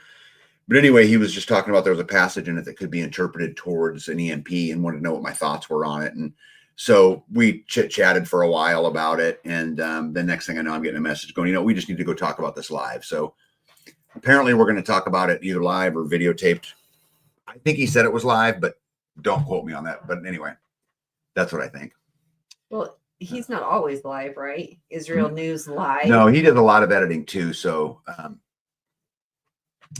A: But anyway, he was just talking about there was a passage in it that could be interpreted towards an EMP and wanted to know what my thoughts were on it. And so we chit-chatted for a while about it. And the next thing I know, I'm getting a message going, you know, we just need to go talk about this live. So apparently we're going to talk about it either live or videotaped. I think he said it was live, but don't quote me on that. But anyway, that's what I think.
B: Well, he's not always live, right? Israel News Live.
A: No, he did a lot of editing too. So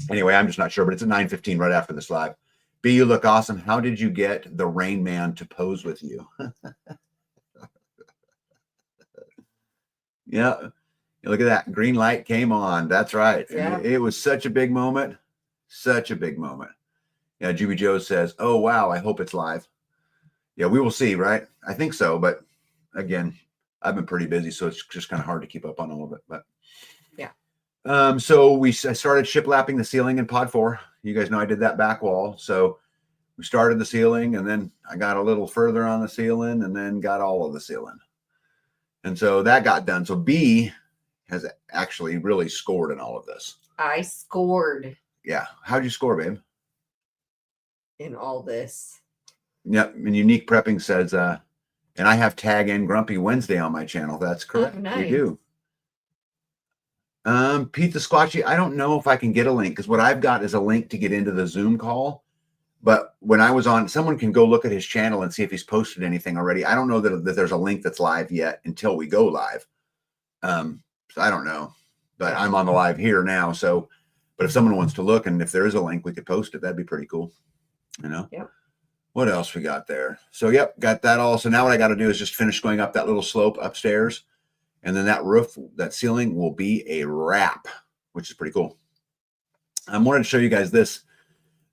A: anyway, I'm just not sure, but it's at 9:15 right after this live. B, you look awesome. How did you get the Rain Man to pose with you? Yeah. Look at that. Green light came on. That's right.
B: Yeah.
A: It was such a big moment. Such a big moment. Yeah. Juby Joe says, oh, wow. I hope it's live. Yeah, we will see, right? I think so. But again, I've been pretty busy, so it's just kind of hard to keep up on all of it. But
B: yeah.
A: So I started shiplapping the ceiling in pod 4. You guys know I did that back wall. So we started the ceiling, and then I got a little further on the ceiling, and then got all of the ceiling. And so that got done. So B has actually really scored in all of this.
B: I scored.
A: Yeah. How'd you score, babe?
B: In all this.
A: Yep. And Unique Prepping says, and I have Tag and Grumpy Wednesday on my channel. That's correct.
B: Oh, nice.
A: You do. Pete the Squatchy, I don't know if I can get a link because what I've got is a link to get into the Zoom call. But when I was on, someone can go look at his channel and see if he's posted anything already. I don't know that there's a link that's live yet until we go live. So I don't know, but I'm on the live here now. So, but if someone wants to look and if there is a link, we could post it. That'd be pretty cool. You know?
B: Yep.
A: What else we got there? So, yep, got that all. So now what I got to do is just finish going up that little slope upstairs. And then that roof, that ceiling will be a wrap, which is pretty cool. I wanted to show you guys this.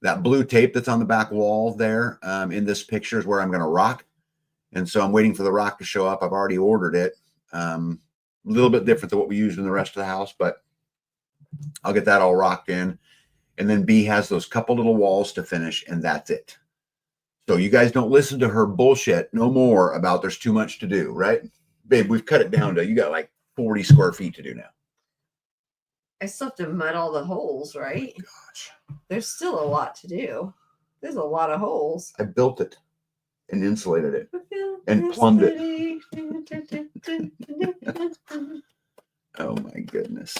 A: That blue tape that's on the back wall there in this picture is where I'm going to rock. And so I'm waiting for the rock to show up. I've already ordered it. A little bit different than what we used in the rest of the house, but I'll get that all rocked in. And then B has those couple little walls to finish, and that's it. So you guys don't listen to her bullshit no more about there's too much to do, right? Babe, we've cut it down to, you got like 40 square feet to do now.
B: I still have to mud all the holes, right?
A: Oh, gosh.
B: There's still a lot to do. There's a lot of holes.
A: I built it and insulated it and plumbed it. Oh my goodness.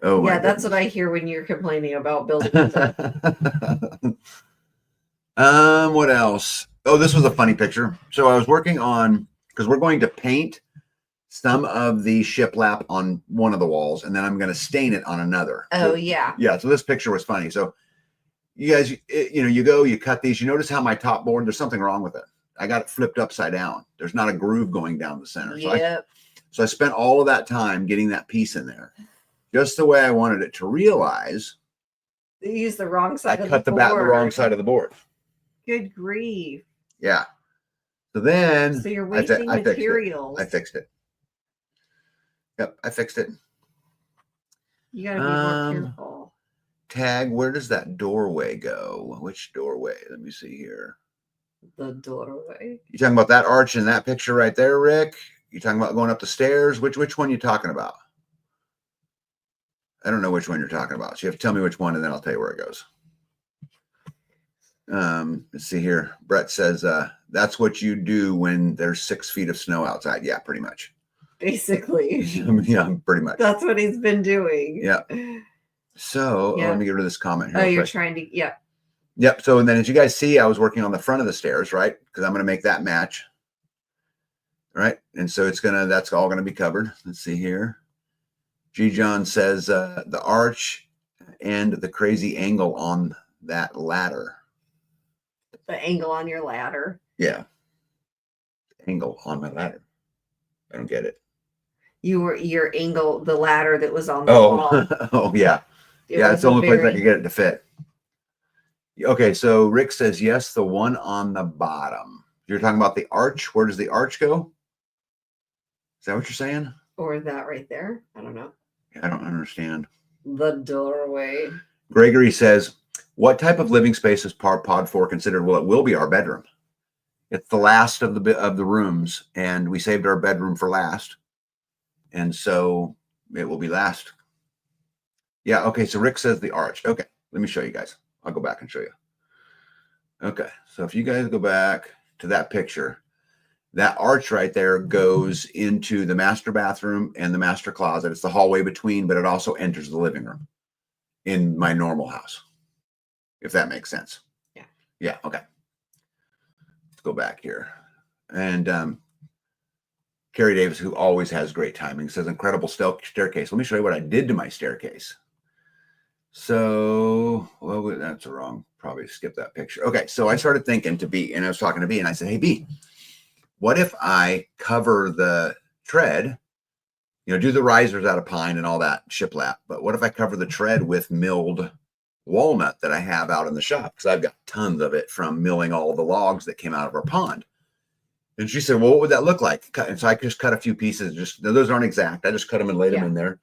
A: Oh my
B: yeah, that's
A: goodness.
B: what I hear when you're complaining about building stuff.
A: What else? Oh, this was a funny picture. So I was working on, because we're going to paint some of the shiplap on one of the walls, and then I'm going to stain it on another.
B: Oh,
A: so,
B: yeah.
A: Yeah. So this picture was funny. So you guys, you cut these, you notice how my top board, there's something wrong with it. I got it flipped upside down. There's not a groove going down the center.
B: Yep.
A: So I spent all of that time getting that piece in there, just the way I wanted it to realize.
B: You used the wrong side of the board.
A: I cut the bat the wrong side of the board.
B: Good grief.
A: Yeah. So then.
B: So you're wasting materials.
A: I fixed it. Yep, I fixed it.
B: You got to be more careful.
A: tag, where does that doorway go? Which doorway? Let me see here.
B: The doorway.
A: You talking about that arch in that picture right there, Rick? You talking about going up the stairs? Which one you talking about? I don't know which one you're talking about. So you have to tell me which one, and then I'll tell you where it goes. Let's see here. Brett says, that's what you do when there's 6 feet of snow outside. Yeah, pretty much.
B: Basically.
A: Yeah, pretty much.
B: That's what he's been doing.
A: Yeah. So let me get rid of this comment here.
B: Oh, you're trying to, yeah.
A: Yep. So, and then as you guys see, I was working on the front of the stairs, right? Because I'm going to make that match. Right. And so that's all going to be covered. Let's see here. G. John says, the arch and the crazy angle on that ladder.
B: The angle on your ladder.
A: Yeah. Angle on my ladder. I don't get it.
B: Your angle, the ladder that was on the wall.
A: Oh, yeah. It's the only place I could get it to fit. Okay, so Rick says, yes, the one on the bottom. You're talking about the arch. Where does the arch go? Is that what you're saying?
B: Or that right there? I don't know.
A: I don't understand.
B: The doorway.
A: Gregory says, what type of living space is Pod 4 considered? Well, it will be our bedroom. It's the last of the rooms, and we saved our bedroom for last. And so it will be last. Yeah, okay, so Rick says the arch. Okay, let me show you guys. I'll go back and show you. Okay, so if you guys go back to that picture, that arch right there goes into the master bathroom and the master closet. It's the hallway between, but it also enters the living room in my normal house, if that makes sense.
B: Yeah.
A: Yeah, okay. Let's go back here. And Carrie Davis, who always has great timing, says, incredible staircase. Let me show you what I did to my staircase. So, well, that's wrong. Probably skip that picture. Okay, so I started thinking to B, and I was talking to B, and I said, hey, B, what if I cover the tread, do the risers out of pine and all that shiplap, but what if I cover the tread with milled walnut that I have out in the shop? Because I've got tons of it from milling all the logs that came out of our pond. And she said, well, what would that look like? And so I just cut a few pieces. Those aren't exact. I just cut them and laid them in there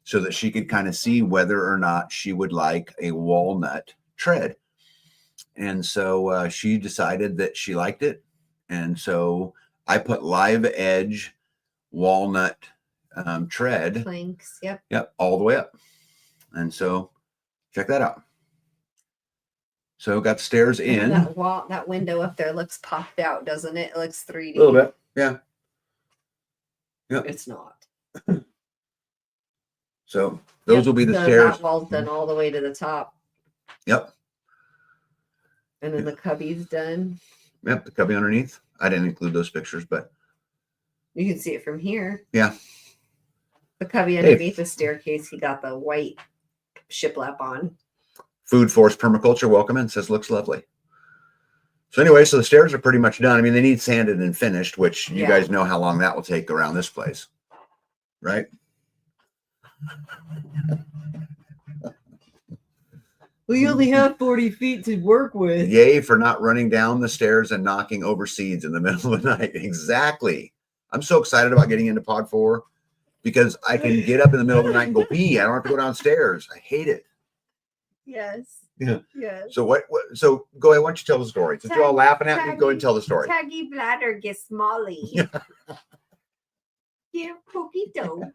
A: so that she could kind of see whether or not she would like a walnut tread. And so she decided that she liked it. And so I put live edge walnut tread
B: planks.
A: Yep, all the way up. And so check that out. So got stairs in.
B: That window up there looks popped out, doesn't it? It looks 3D.
A: A little bit, yeah. Yep.
B: It's not.
A: So those will be the stairs.
B: That wall's done all the way to the top.
A: Yep.
B: And then the cubby's done.
A: Yep, the cubby underneath. I didn't include those pictures, but
B: you can see it from here.
A: Yeah.
B: The cubby underneath the staircase, he got the white shiplap on.
A: Food Force Permaculture, welcome in, says looks lovely. So anyway, so the stairs are pretty much done. I mean, they need sanded and finished, which you guys know how long that will take around this place, right?
B: We only have 40 feet to work with.
A: Yay for not running down the stairs and knocking over seeds in the middle of the night. Exactly. I'm so excited about getting into Pod 4 because I can get up in the middle of the night and go pee. I don't have to go downstairs. I hate it.
B: Yes.
A: Yeah.
B: Yes.
A: So so go ahead. Why don't you tell the story? Since you're all laughing at me, go ahead and tell the story.
B: Taggy bladder gets smally. Yeah, poquito.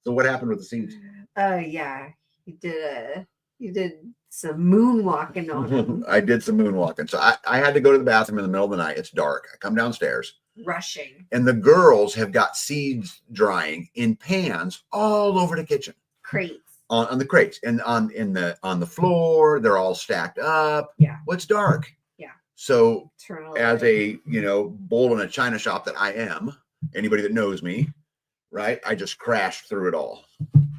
A: So what happened with the seeds?
B: Yeah. You did some moonwalking on him.
A: I did some moonwalking. So I had to go to the bathroom in the middle of the night. It's dark. I come downstairs.
B: Rushing.
A: And the girls have got seeds drying in pans all over the kitchen.
B: Crates.
A: On the crates and on the floor, they're all stacked up.
B: Yeah.
A: Well, it's dark.
B: Yeah.
A: So as a bull in a china shop that I am, anybody that knows me, right? I just crashed through it all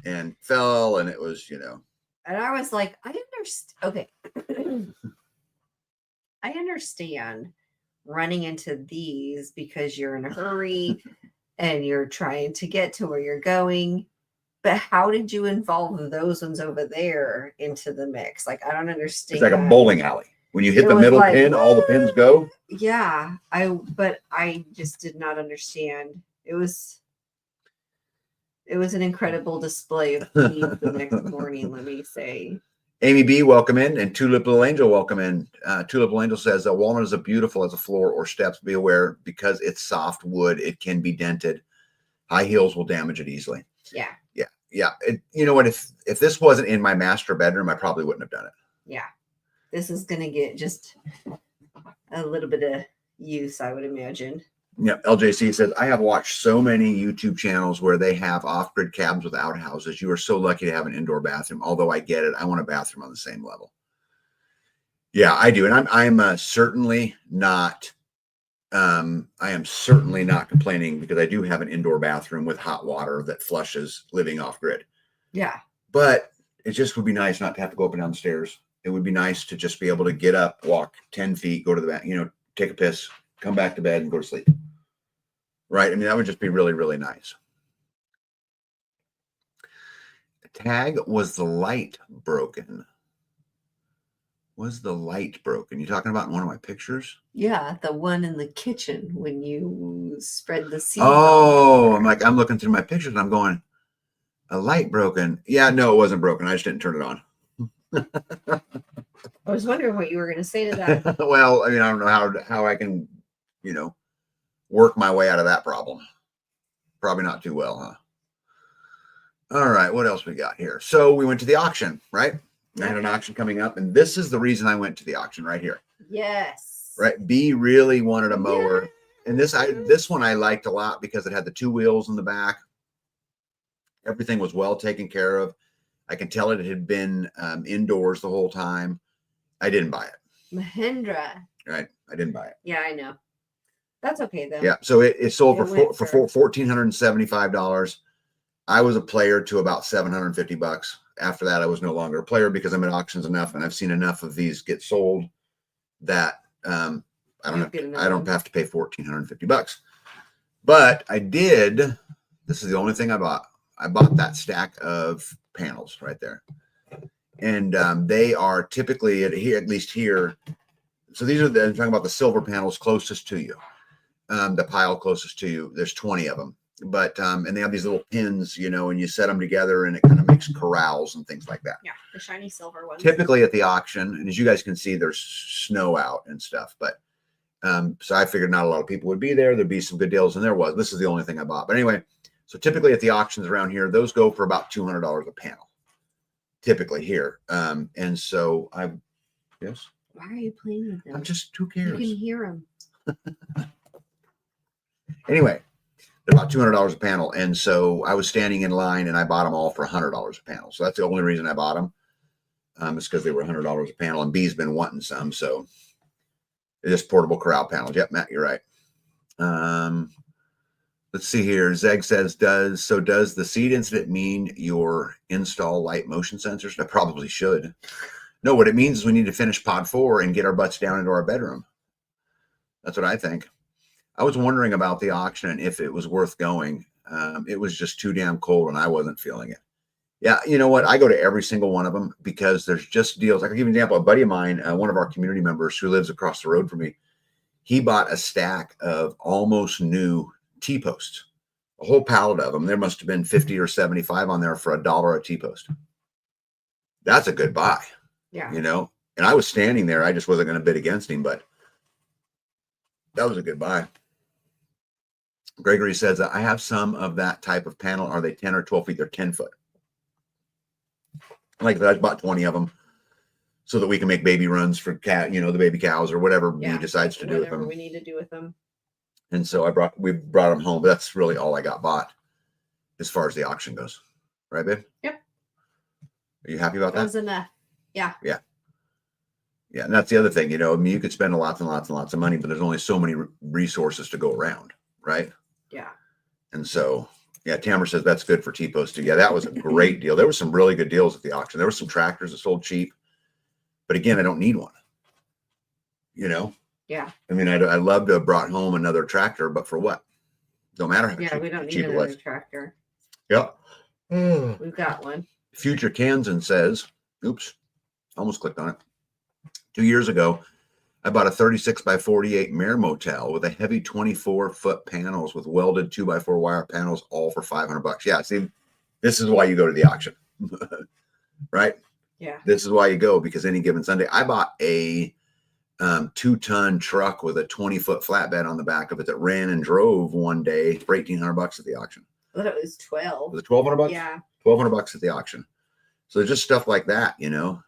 A: and fell, and it was,
B: And I was like, I understand. Okay. I understand running into these because you're in a hurry and you're trying to get to where you're going. But how did you involve those ones over there into the mix? Like, I don't understand.
A: It's like a bowling alley. When you hit the middle pin, all the pins go.
B: Yeah. But I just did not understand. It was an incredible display of peace the next morning, let me say.
A: Amy B, welcome in, and Tulip Little Angel, welcome in. Tulip Little Angel says walnut is a beautiful as a floor or steps. Be aware because it's soft wood, it can be dented. High heels will damage it easily.
B: Yeah.
A: Yeah. You know what? If this wasn't in my master bedroom, I probably wouldn't have done it.
B: Yeah. This is gonna get just a little bit of use, I would imagine.
A: Yeah, LJC says, I have watched so many YouTube channels where they have off-grid cabins with outhouses. You are so lucky to have an indoor bathroom. Although I get it, I want a bathroom on the same level. Yeah, I do. And I'm certainly not, I am certainly not complaining because I do have an indoor bathroom with hot water that flushes living off-grid.
B: Yeah.
A: But it just would be nice not to have to go up and down the stairs. It would be nice to just be able to get up, walk 10 feet, go to the bath, take a piss, come back to bed and go to sleep. Right. I mean, that would just be really, really nice. Tag, was the light broken? Was the light broken? You talking about in one of my pictures?
B: Yeah, the one in the kitchen when you spread the seeds.
A: Oh, I'm looking through my pictures and I'm going, a light broken. Yeah, no, it wasn't broken. I just didn't turn it on.
B: I was wondering what you were going to say to that.
A: Well, I mean, I don't know how I can, work my way out of that problem. Probably not too well, huh? All right, what else we got here? So we went to the auction, right? I had an auction coming up, and this is the reason I went to the auction right here.
B: Yes.
A: Right. B really wanted a mower. And this one I liked a lot because it had the 2 wheels in the back. Everything was well taken care of. I can tell it had been indoors the whole time. I didn't buy it.
B: Mahindra.
A: Right. I didn't buy it.
B: Yeah, I know. That's okay though.
A: Yeah. So it sold for $1,475. I was a player to about $750. After that, I was no longer a player because I'm at auctions enough and I've seen enough of these get sold that I don't have to pay $1,450. But I did. This is the only thing I bought. I bought that stack of panels right there, and they are typically at least here. So these are I'm talking about the silver panels closest to you, the pile closest to you. There's 20 of them, but and they have these little pins, and you set them together, and it kind of makes corrals and things like that.
B: Yeah, the shiny silver ones.
A: Typically at the auction, and as you guys can see, there's snow out and stuff, but. So I figured not a lot of people would be there. There'd be some good deals, and there was. This is the only thing I bought. But anyway, so typically at the auctions around here, those go for about $200 a panel. Typically here, and so yes.
B: Why are you playing with them?
A: I'm just who cares?
B: You can hear them.
A: Anyway, they're about $200 a panel, and so I was standing in line, and I bought them all for $100 a panel. So that's the only reason I bought them. It's because they were $100 a panel, and B's been wanting some, so. Just portable corral panels. Yep, Matt, you're right. Let's see here. Zeg says, does the seed incident mean your install light motion sensors? I probably should. No, what it means is we need to finish pod 4 and get our butts down into our bedroom. That's what I think. I was wondering about the auction and if it was worth going. It was just too damn cold and I wasn't feeling it. Yeah, you know what? I go to every single one of them because there's just deals. I can give you an example. A buddy of mine, one of our community members who lives across the road from me, he bought a stack of almost new T-posts, a whole pallet of them. There must have been 50 or 75 on there for $1 a T-post. That's a good buy.
B: Yeah.
A: And I was standing there. I just wasn't going to bid against him, but that was a good buy. Gregory says, I have some of that type of panel. Are they 10 or 12 feet? They're 10 foot. Like I bought 20 of them so that we can make baby runs for the baby cows or whatever he decides to do with them.
B: We need to do with them.
A: And so we brought them home, but that's really all I got bought as far as the auction goes. Right, babe?
B: Yep.
A: Are you happy about that?
B: That was enough. Yeah.
A: Yeah. Yeah. And that's the other thing, I mean, you could spend lots and lots and lots of money, but there's only so many resources to go around. Right.
B: Yeah.
A: And so, yeah, Tamara says that's good for T-post too. Yeah, that was a great deal. There were some really good deals at the auction. There were some tractors that sold cheap, but again, I don't need one.
B: Yeah.
A: I mean, I'd love to have brought home another tractor, but for what? Don't matter how
B: we don't need another tractor.
A: Yep.
B: We've got one.
A: Future Kansan says, oops, almost clicked on it. 2 years ago, I bought a 36 by 48 mare motel with a heavy 24-foot panels with welded 2x4 wire panels, all for $500. Yeah, see, this is why you go to the auction, right?
B: Yeah.
A: This is why you go, because any given Sunday, I bought a 2-ton truck with a 20-foot flatbed on the back of it that ran and drove one day for $1,800 at the auction.
B: I thought it was 12.
A: Was it $1,200?
B: Yeah.
A: $1,200 at the auction. So just stuff like that, you know.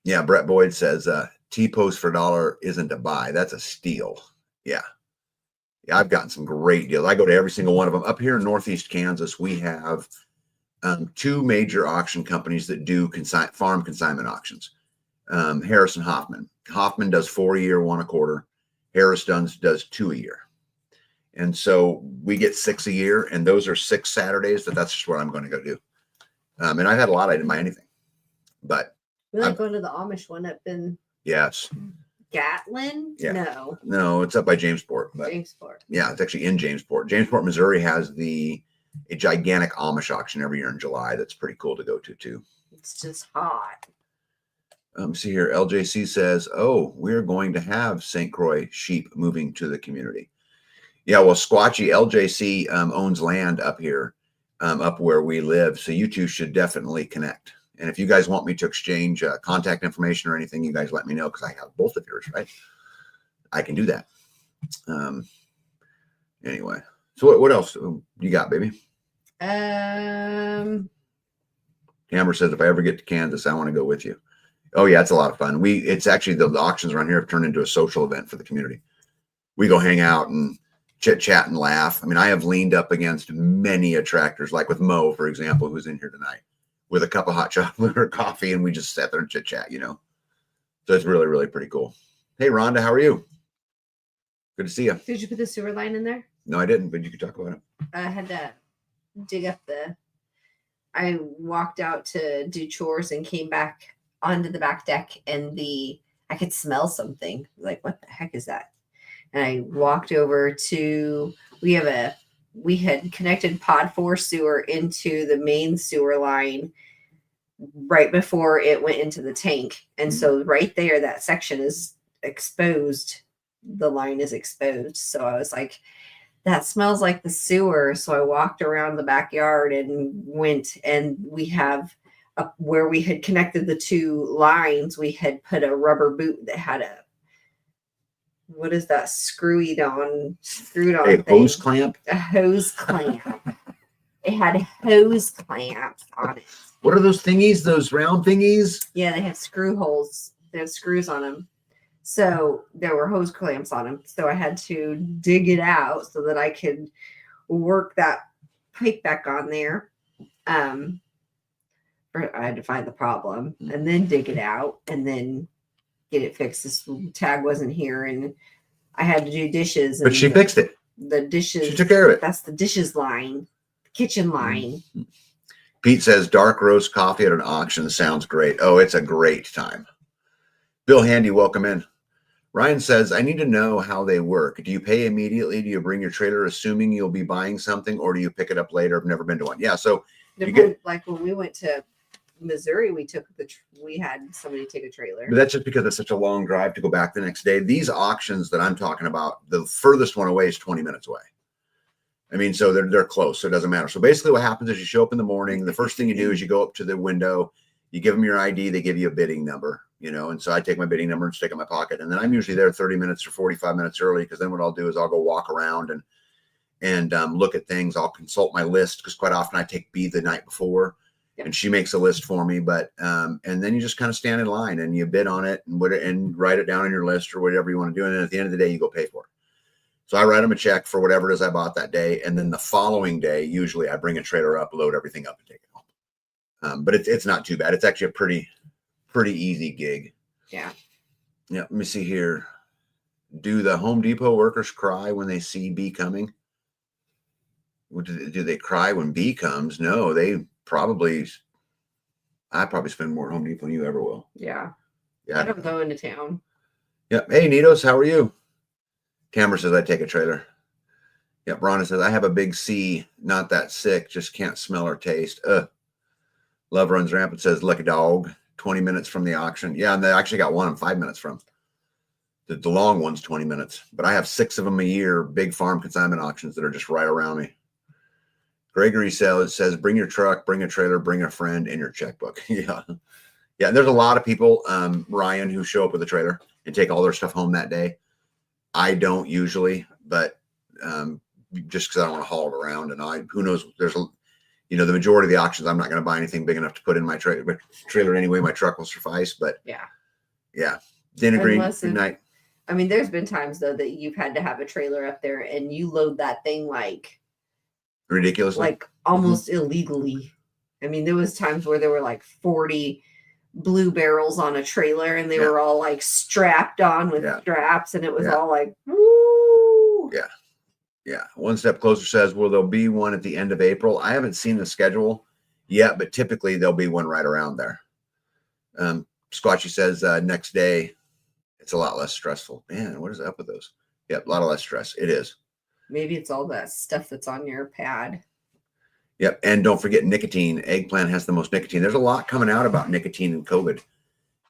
A: Yeah, Brett Boyd says T-post for $1 isn't a buy. That's a steal. Yeah. Yeah, I've gotten some great deals. I go to every single one of them. Up here in Northeast Kansas, we have 2 major auction companies that do farm consignment auctions. Harris and Hoffman. Hoffman does 4 a year, 1 a quarter. Harris does 2 a year. And so we get 6 a year, and those are 6 Saturdays, but that's just what I'm going to go do. And I've had a lot. I didn't buy anything, but
B: We like going to the Amish one up in
A: yes,
B: Gatlin.
A: Yeah. No, it's up by Jamesport. But
B: Jamesport.
A: Yeah, it's actually in Jamesport. Jamesport, Missouri has a gigantic Amish auction every year in July. That's pretty cool to go to too.
B: It's just hot.
A: See here, LJC says, "Oh, we're going to have St. Croix sheep moving to the community." Yeah, well, Squatchy LJC owns land up here, up where we live. So you two should definitely connect. And if you guys want me to exchange contact information or anything, you guys let me know, because I have both of yours, right? I can do that. Anyway, so what else you got, baby? Amber says, if I ever get to Kansas, I want to go with you. Oh yeah, it's a lot of fun. It's actually the auctions around here have turned into a social event for the community. We go hang out and chit chat and laugh. I mean, I have leaned up against many attractors, like with Mo, for example, who's in here tonight, with a cup of hot chocolate or coffee, and we just sat there and chit chat, you know. So it's really, really pretty cool. Hey, Rhonda, how are you? Good to see you.
B: Did you put the sewer line in there?
A: No, I didn't, but you could talk about it.
B: I had to dig up I walked out to do chores and came back onto the back deck, and I could smell something. Like, what the heck is that? And I walked over to, we had connected pod 4 sewer into the main sewer line right before it went into the tank. And so right there, that section is exposed. The line is exposed. So I was like, that smells like the sewer. So I walked around the backyard and went, and we have where we had connected the 2 lines, we had put a rubber boot that had what is that screwed on
A: a hose clamp?
B: A hose clamp. It had hose clamps on it.
A: What are those thingies? Those round thingies?
B: Yeah, they have screw holes. They have screws on them. So there were hose clamps on them. So I had to dig it out so that I could work that pipe back on there. I had to find the problem and then dig it out and then get it fixed. This tag wasn't here, and I had to do dishes.
A: But she fixed it.
B: The dishes.
A: She took care of it.
B: That's the dishes line, the kitchen line.
A: Pete says dark roast coffee at an auction sounds great. Oh, it's a great time. Bill Handy, welcome in. Ryan says, I need to know how they work. Do you pay immediately? Do you bring your trailer assuming you'll be buying something, or do you pick it up later? I've never been to one. Yeah, so
B: like when we went to Missouri, we had somebody take a trailer.
A: But that's just because it's such a long drive to go back the next day. These auctions that I'm talking about, the furthest one away is 20 minutes away. I mean, so they're close, so it doesn't matter. So basically what happens is you show up in the morning. The first thing you do is you go up to the window, you give them your ID, they give you a bidding number, you know, and so I take my bidding number and stick it in my pocket. And then I'm usually there 30 minutes or 45 minutes early, because then what I'll do is I'll go walk around and look at things. I'll consult my list, because quite often I take B the night before. Yep. And she makes a list for me, but and then you just kind of stand in line and you bid on it and write it down on your list or whatever you want to do. And then at the end of the day, you go pay for it. So I write them a check for whatever it is I bought that day. And then the following day, usually I bring a trailer up, load everything up, and take it home. But it's not too bad. It's actually a pretty easy gig.
B: Yeah.
A: Yeah. Let me see here. Do the Home Depot workers cry when they see B coming? Do they cry when B comes? No, I probably spend more at Home Depot than you ever will.
B: Yeah.
A: Yeah.
B: I don't go into town.
A: Yep. Hey, Nitos, how are you? Cameron says I take a trailer. Yep. Rhonda says I have a big C, not that sick, just can't smell or taste. Love runs rampant says lucky dog. 20 minutes from the auction. Yeah, and they actually got one I'm 5 minutes from. The long one's 20 minutes, but I have 6 of them a year, big farm consignment auctions that are just right around me. Gregory says, bring your truck, bring a trailer, bring a friend, and your checkbook. Yeah. Yeah. And there's a lot of people, Ryan, who show up with a trailer and take all their stuff home that day. I don't usually, but just because I don't want to haul it around. And who knows, the majority of the auctions, I'm not going to buy anything big enough to put in my trailer anyway. My truck will suffice, but yeah. Dinner Green, good night.
B: I mean, there's been times though that you've had to have a trailer up there and you load that thing like
A: ridiculously,
B: like almost illegally. I mean, there was times where there were like 40 blue barrels on a trailer and they were all like strapped on with straps, and it was all like, woo.
A: Yeah. One Step Closer says, well, there'll be one at the end of April. I haven't seen the schedule yet, but typically there'll be one right around there. Squatchy says next day. It's a lot less stressful. Man, what is up with those? Yep, a lot of less stress. It is.
B: Maybe it's all that stuff that's on your pad.
A: Yep, and don't forget nicotine. Eggplant has the most nicotine. There's a lot coming out about nicotine and COVID.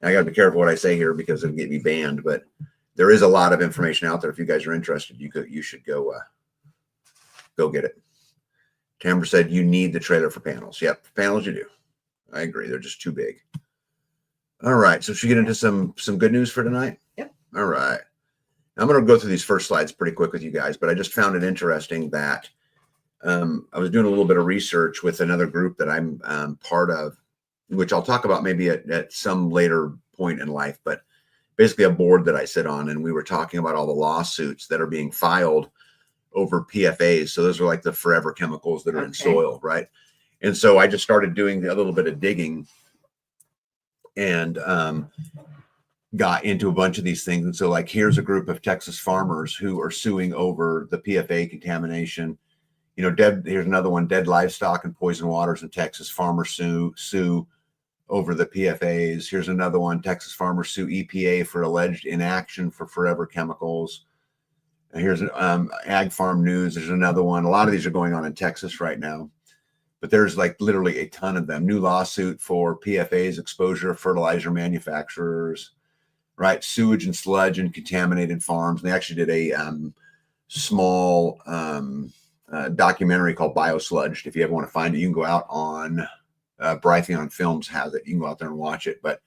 A: I got to be careful what I say here because it'll get me banned, but there is a lot of information out there. If you guys are interested, you should go get it. Tamara said you need the trailer for panels. Yep, for panels you do. I agree. They're just too big. All right, so should we get into some good news for tonight?
B: Yep.
A: All right. I'm going to go through these first slides pretty quick with you guys, but I just found it interesting that I was doing a little bit of research with another group that I'm part of, which I'll talk about maybe at some later point in life, but basically a board that I sit on, and we were talking about all the lawsuits that are being filed over PFAs. So those are like the forever chemicals that are in soil, right? And so I just started doing a little bit of digging and got into a bunch of these things. And so like, here's a group of Texas farmers who are suing over the PFA contamination. Here's another one, dead livestock and poison waters in Texas. Farmers sue over the PFAs. Here's another one, Texas farmers sue EPA for alleged inaction for forever chemicals. And here's Ag Farm News. There's another one. A lot of these are going on in Texas right now. But there's like literally a ton of them. New lawsuit for PFAS exposure of fertilizer manufacturers, right? Sewage and sludge and contaminated farms. And they actually did a small documentary called Biosludged. If you ever want to find it, you can go out on Brighteon Films has it. You can go out there and watch it. But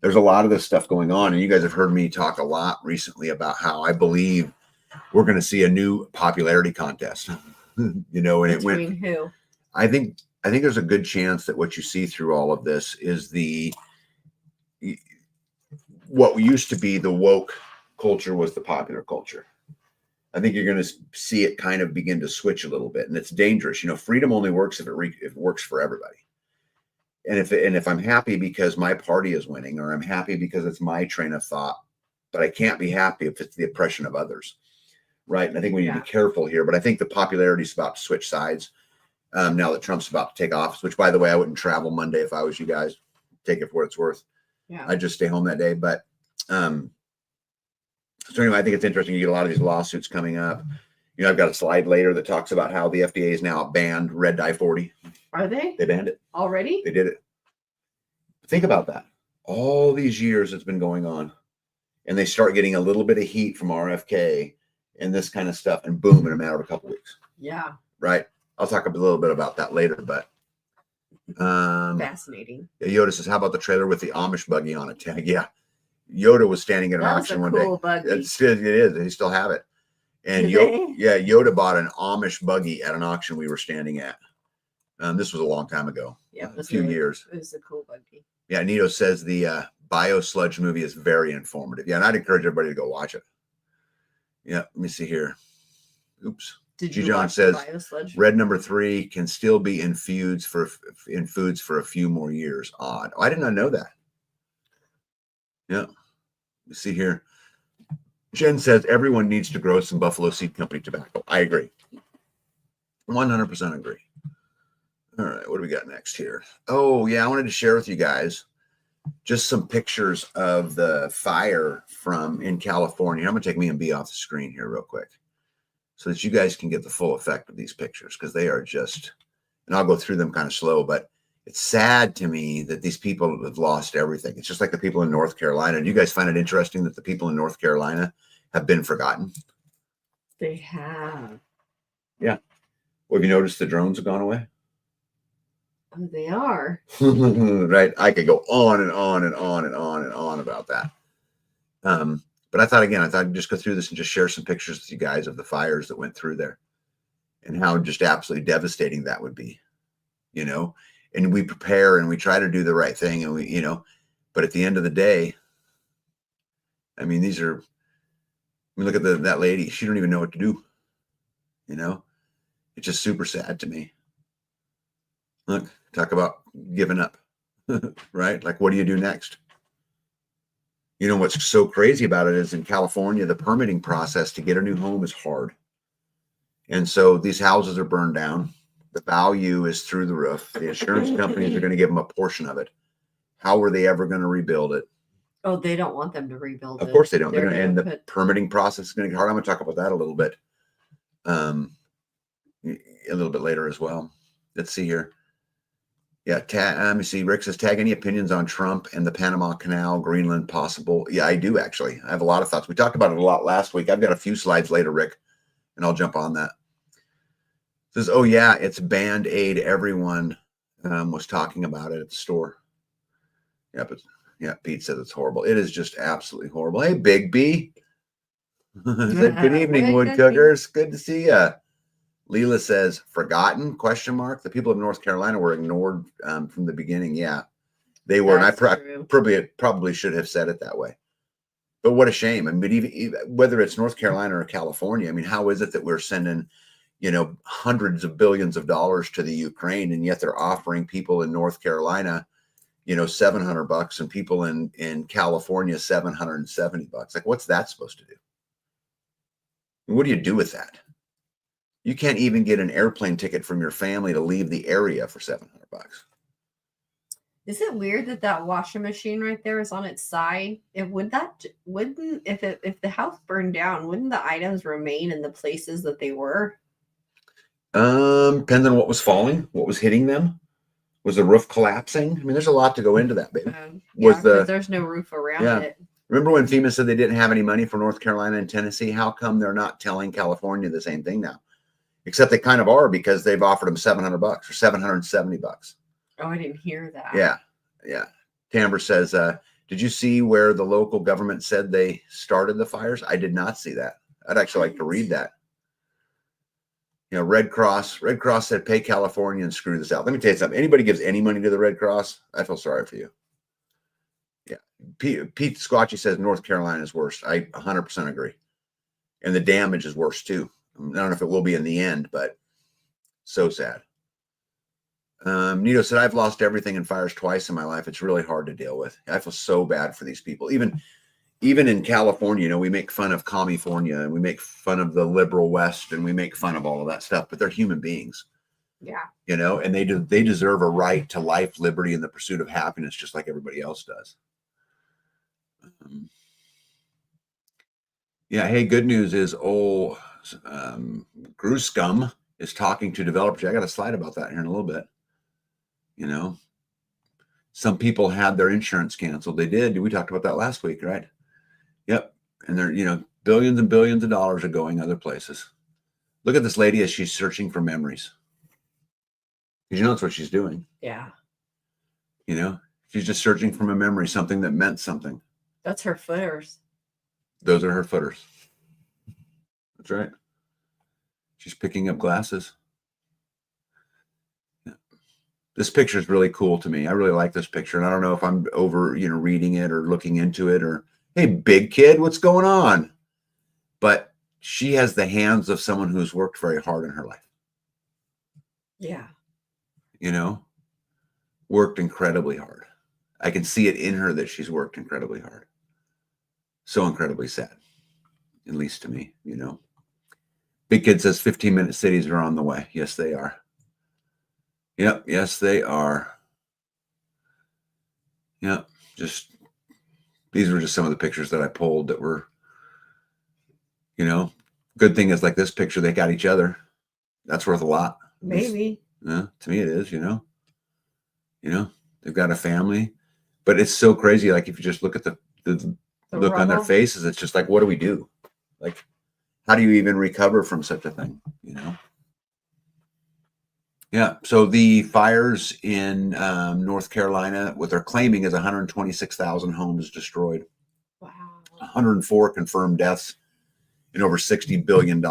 A: there's a lot of this stuff going on. And you guys have heard me talk a lot recently about how I believe we're going to see a new popularity contest. And it went.
B: Between who?
A: I think there's a good chance that what you see through all of this is what used to be the woke culture was the popular culture. I think you're going to see it kind of begin to switch a little bit, and it's dangerous. Freedom only works if it works for everybody. And if I'm happy because my party is winning, or I'm happy because it's my train of thought, but I can't be happy if it's the oppression of others, right? And I think we need to be careful here. But I think the popularity is about to switch sides. Now that Trump's about to take office, which, by the way, I wouldn't travel Monday if I was you guys. Take it for what it's worth.
B: Yeah.
A: I'd just stay home that day. But so anyway, I think it's interesting. You get a lot of these lawsuits coming up. I've got a slide later that talks about how the FDA has now banned red dye 40.
B: Are they?
A: They banned it.
B: Already?
A: They did it. Think about that. All these years it's been going on. And they start getting a little bit of heat from RFK and this kind of stuff. And boom, in a matter of a couple weeks.
B: Yeah.
A: Right. I'll talk a little bit about that later, but
B: fascinating.
A: Yoda says, how about the trailer with the Amish buggy on it? Yeah. Yoda was standing at an auction one day.
B: Buggy.
A: It is. They still have it. And Yoda bought an Amish buggy at an auction we were standing at. This was a long time ago.
B: Yeah,
A: a few years.
B: It was a cool buggy.
A: Yeah, Nito says the Biosludge movie is very informative. Yeah, and I'd encourage everybody to go watch it. Yeah, let me see here. Oops. John says red number 3 can still be in foods for a few more years. Odd. Oh, I did not know that. Yeah. You see here. Jen says everyone needs to grow some Buffalo Seed Company tobacco. I agree. 100% agree. All right. What do we got next here? Oh, yeah. I wanted to share with you guys just some pictures of the fire in California. I'm going to take me and B off the screen here real quick, so that you guys can get the full effect of these pictures, because they are just, and I'll go through them kind of slow, but it's sad to me that these people have lost everything. It's just like the people in North Carolina. Do you guys find it interesting that the people in North Carolina have been forgotten?
B: They have.
A: Yeah. Well, have you noticed the drones have gone away?
B: Oh, they are.
A: Right. I could go on and on and on and on and on about that. But I thought I'd just go through this and just share some pictures with you guys of the fires that went through there and how just absolutely devastating that would be, you know. And we prepare and we try to do the right thing, and we, but at the end of the day, I mean, look at that lady. She don't even know what to do. It's just super sad to me. Look, talk about giving up, right? Like, what do you do next? What's so crazy about it is in California, the permitting process to get a new home is hard. And so these houses are burned down. The value is through the roof. The insurance companies are going to give them a portion of it. How are they ever going to rebuild it?
B: Oh, they don't want them to rebuild it.
A: Of course they don't.
B: And
A: the permitting process is going to get hard. I'm going to talk about that a little bit later as well. Let's see here. Yeah, let me see. Rick says, tag any opinions on Trump and the Panama Canal, Greenland possible. Yeah, I do actually. I have a lot of thoughts. We talked about it a lot last week. I've got a few slides later, Rick, and I'll jump on that. It says, oh yeah, it's Band-Aid. Everyone was talking about it at the store. Yeah, but yeah, Pete says it's horrible. It is just absolutely horrible. Hey, Big B. Good evening, Woodcookers. Good to see you. Leela says, forgotten, ? The people of North Carolina were ignored from the beginning. Yeah, they were. That's and I probably should have said it that way. But what a shame. I mean, even whether it's North Carolina or California, I mean, how is it that we're sending, hundreds of billions of dollars to the Ukraine, and yet they're offering people in North Carolina, $700 and people in California, $770. Like, what's that supposed to do? And what do you do with that? You can't even get an airplane ticket from your family to leave the area for $700.
B: Is it weird that washing machine right there is on its side? If the house burned down, wouldn't the items remain in the places that they were?
A: Depends on what was falling, what was hitting them. Was the roof collapsing? I mean, there's a lot to go into that, baby.
B: Because there's no roof around it.
A: Remember when FEMA said they didn't have any money for North Carolina and Tennessee? How come they're not telling California the same thing now? Except they kind of are, because they've offered them $700 or $770.
B: Oh, I didn't hear that.
A: Yeah. Tamber says, did you see where the local government said they started the fires? I did not see that. I'd actually like to read that. Red Cross said, pay California and screw this out. Let me tell you something. Anybody gives any money to the Red Cross, I feel sorry for you. Yeah. Pete Squatchy says North Carolina is worse. I 100% agree. And the damage is worse too. I don't know if it will be in the end, but so sad. Nito said, I've lost everything in fires twice in my life. It's really hard to deal with. I feel so bad for these people. Even in California, we make fun of California and we make fun of the liberal West and we make fun of all of that stuff, but they're human beings.
B: Yeah.
A: And they deserve a right to life, liberty, and the pursuit of happiness, just like everybody else does. Hey, good news is Gruscum is talking to developers. I got a slide about that here in a little bit. Some people had their insurance canceled. They did. We talked about that last week, right? Yep. And they're, billions and billions of dollars are going other places. Look at this lady as she's searching for memories. Because that's what she's doing.
B: Yeah.
A: She's just searching for a memory, something that meant something.
B: That's her footers.
A: Those are her footers. That's right. She's picking up glasses. Yeah. This picture is really cool to me. I really like this picture. And I don't know if I'm over, reading it or looking into it or, hey, big kid, what's going on? But she has the hands of someone who's worked very hard in her life.
B: Yeah.
A: Worked incredibly hard. I can see it in her that she's worked incredibly hard. So incredibly sad, at least to me, Big Kid says 15-minute cities are on the way. Yes, they are. Yep. Yes, they are. Yep. These were just some of the pictures that I pulled that were, good thing is like this picture, they got each other. That's worth a lot.
B: Maybe.
A: Yeah, to me it is, they've got a family, but it's so crazy. Like if you just look at the look on their faces, it's just like, what do we do? Like, how do you even recover from such a thing? Yeah. So the fires in North Carolina, what they're claiming is 126,000 homes destroyed,
B: Wow.
A: 104 confirmed deaths, and over $60 billion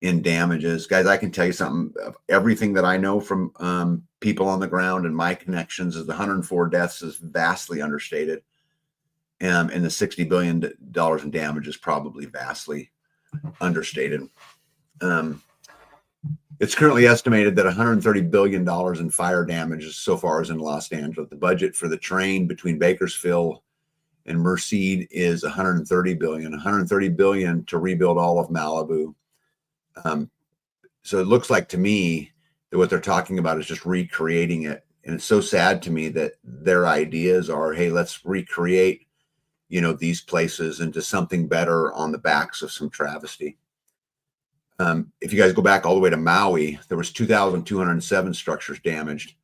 A: in damages. Guys, I can tell you something. Everything that I know from people on the ground and my connections is the 104 deaths is vastly understated. And the $60 billion in damage is probably vastly understated. It's currently estimated that $130 billion in fire damage so far is in Los Angeles. The budget for the train between Bakersfield and Merced is $130 billion. $130 billion to rebuild all of Malibu. So it looks like to me that what they're talking about is just recreating it. And it's so sad to me that their ideas are, hey, let's recreate, these places into something better on the backs of some travesty. If you guys go back all the way to Maui, there was 2,207 structures damaged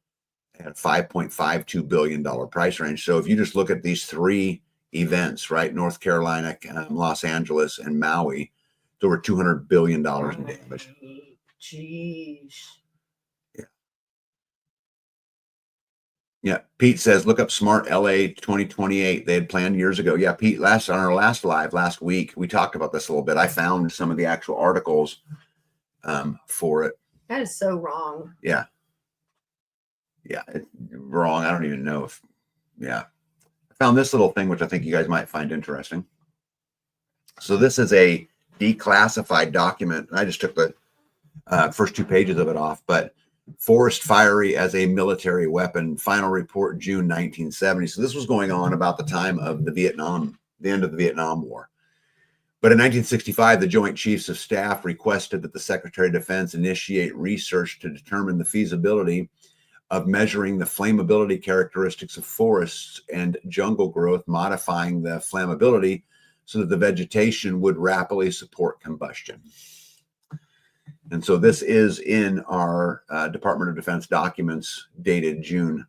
A: at a $5.52 billion price range. So if you just look at these three events, right, North Carolina, Los Angeles, and Maui, it's over $200 billion in damage.
B: Jeez.
A: Yeah. Pete says, look up Smart LA 2028. They had planned years ago. Yeah, Pete, on our last live last week, we talked about this a little bit. I found some of the actual articles for it.
B: That is so wrong.
A: Yeah. Yeah. Wrong. I don't even know if, I found this little thing, which I think you guys might find interesting. So this is a declassified document. I just took the first 2 pages of it off, but forest fiery as a military weapon, final report June 1970. So this was going on about the time of the end of the Vietnam War. But in 1965, the Joint Chiefs of Staff requested that the Secretary of Defense initiate research to determine the feasibility of measuring the flammability characteristics of forests and jungle growth, modifying the flammability so that the vegetation would rapidly support combustion. And so this is in our Department of Defense documents dated June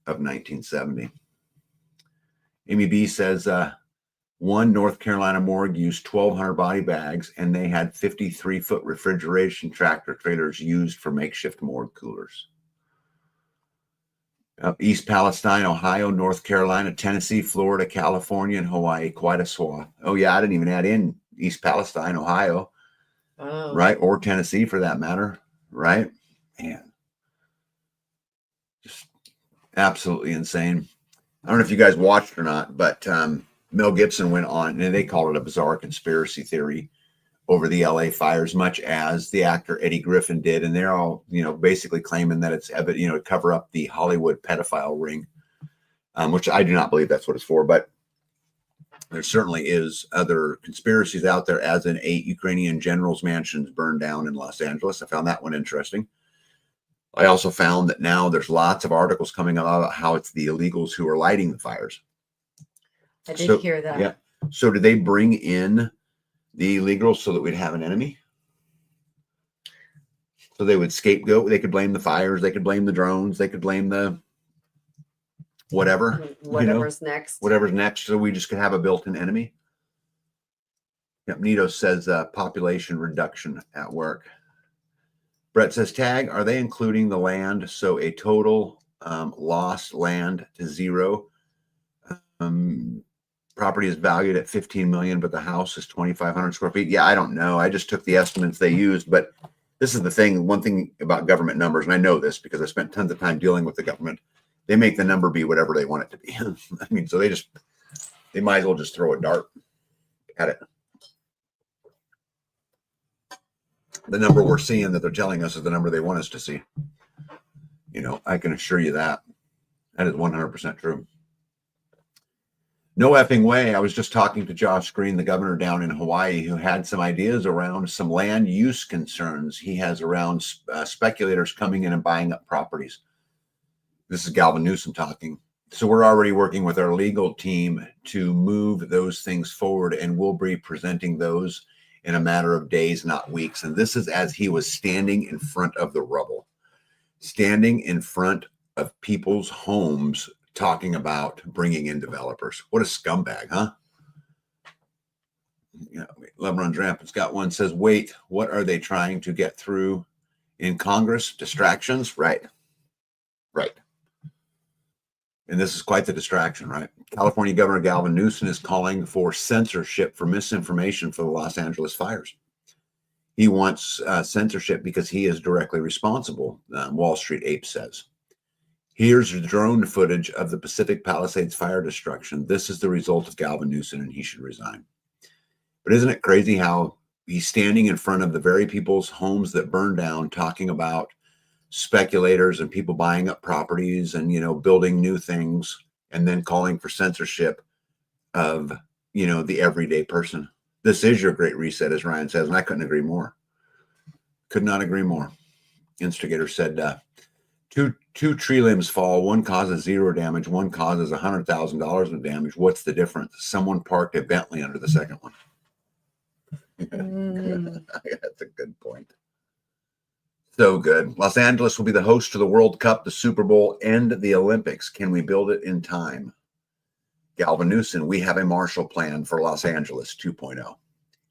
A: of 1970. Amy B says, one North Carolina morgue used 1,200 body bags, and they had 53-foot refrigeration tractor trailers used for makeshift morgue coolers. East Palestine, Ohio, North Carolina, Tennessee, Florida, California, and Hawaii. Quite a swath. Oh, yeah, I didn't even add in East Palestine, Ohio. Oh. Right? Or Tennessee for that matter. Right? Man. Just absolutely insane. I don't know if you guys watched or not, but Mel Gibson went on, and they called it a bizarre conspiracy theory over the LA fires, much as the actor Eddie Griffin did. And they're all, basically claiming that it's, to cover up the Hollywood pedophile ring, which I do not believe that's what it's for. But there certainly is other conspiracies out there, as in 8 Ukrainian generals' mansions burned down in Los Angeles. I found that one interesting. I also found that now there's lots of articles coming out about how it's the illegals who are lighting the fires.
B: I did hear that.
A: Yeah. So did they bring in the illegals so that we'd have an enemy? So they would scapegoat. They could blame the fires. They could blame the drones. They could blame the
B: whatever's next.
A: Whatever's next. So we just could have a built-in enemy. Yep. Nito says population reduction at work. Brett says, tag, are they including the land? So a total lost land to zero. Property is valued at 15 million, but the house is 2,500 square feet. Yeah, I don't know. I just took the estimates they used, but this is the thing. One thing about government numbers, and I know this because I spent tons of time dealing with the government, they make the number be whatever they want it to be. I mean, so they might as well just throw a dart at it. The number we're seeing that they're telling us is the number they want us to see. I can assure you that. That is 100% true. No effing way. I was just talking to Josh Green, the governor down in Hawaii, who had some ideas around some land use concerns he has around speculators coming in and buying up properties. This is Galvin Newsom talking. So we're already working with our legal team to move those things forward, and we'll be presenting those in a matter of days, not weeks. And this is as he was standing in front of the rubble, standing in front of people's homes, talking about bringing in developers. What a scumbag, huh? Love runs rampant. Got one says, wait, what are they trying to get through In Congress, distractions, right. And this is quite the distraction, right? California Governor Gavin Newsom is calling for censorship for misinformation for the Los Angeles fires. He wants censorship because he is directly responsible, Wall Street Ape says. Here's drone footage of the Pacific Palisades fire destruction. This is the result of Gavin Newsom, and he should resign. But isn't it crazy how he's standing in front of the very people's homes that burned down, talking about speculators and people buying up properties and, building new things, and then calling for censorship of, the everyday person. This is your great reset, as Ryan says, and I couldn't agree more. Could not agree more. Instigator said, two tree limbs fall. One causes zero damage. One causes $100,000 of damage. What's the difference? Someone parked a Bentley under the second one. That's a good point. So good. Los Angeles will be the host to the World Cup, the Super Bowl, and the Olympics. Can we build it in time? Gavin Newsom, we have a Marshall Plan for Los Angeles 2.0.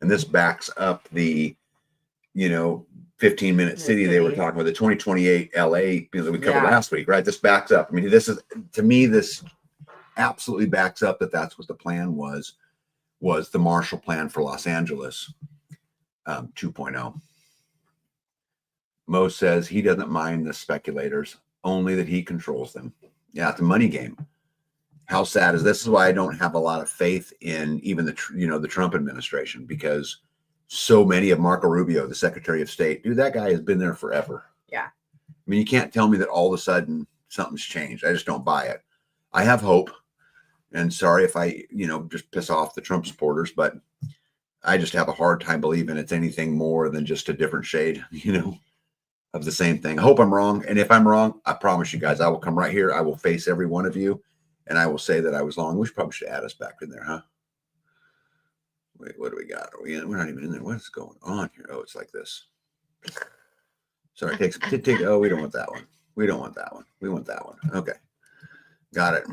A: And this backs up the, 15-minute city they were talking about, the 2028 LA that we covered last week, right? This backs up. I mean, this is, to me, this absolutely backs up that that's what the plan was the Marshall Plan for Los Angeles 2.0. Mo says he doesn't mind the speculators, only that he controls them. Yeah, it's a money game. How sad is this? This is why I don't have a lot of faith in even the Trump administration, because so many of Marco Rubio, the Secretary of State, dude, that guy has been there forever.
B: Yeah.
A: I mean, you can't tell me that all of a sudden something's changed. I just don't buy it. I have hope. And sorry if I, just piss off the Trump supporters, but I just have a hard time believing it's anything more than just a different shade, of the same thing. I hope I'm wrong. And if I'm wrong, I promise you guys, I will come right here. I will face every one of you, and I will say that I was wrong. We probably should add us back in there, huh? Wait, what do we got? We're not even in there. What is going on here? Oh, it's like this. Sorry, take. Oh, we don't want that one. We don't want that one. We want that one. Okay, got it.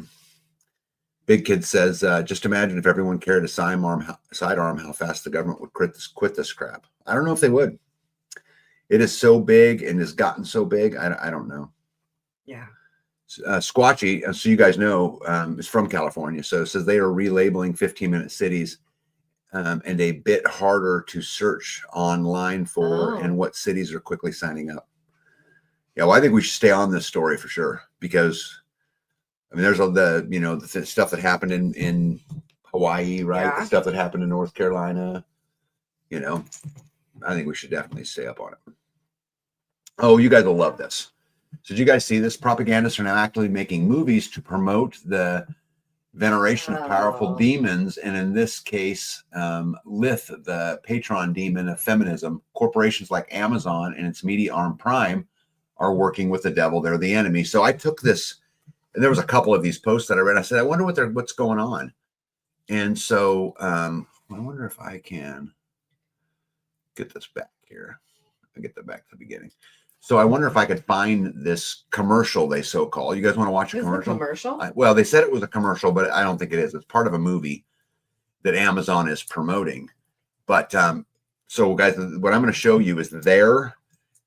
A: Big Kid says, just imagine if everyone carried a sidearm, how fast the government would quit this crap. I don't know if they would. It is so big and has gotten so big. I don't know.
B: Yeah.
A: Squatchy, so you guys know, is from California. So it says they are relabeling 15-minute cities and a bit harder to search online for, and what cities are quickly signing up. Yeah, well, I think we should stay on this story for sure, because I mean, there's the stuff that happened in Hawaii, right? Yeah. The stuff that happened in North Carolina. I think we should definitely stay up on it. Oh, you guys will love this. So did you guys see this? Propagandists are now actively making movies to promote the veneration of powerful demons, and in this case, Lith, the patron demon of feminism. Corporations like Amazon and its media arm Prime are working with the devil. They're the enemy. So I took this, and there was a couple of these posts that I read. I said, I wonder what's going on. And so I wonder if I can get this back here. I get that back to the beginning. So I wonder if I could find this commercial they so-called. You guys want to watch a commercial? Well, they said it was a commercial, but I don't think it is. It's part of a movie that Amazon is promoting. But so guys, what I'm going to show you is their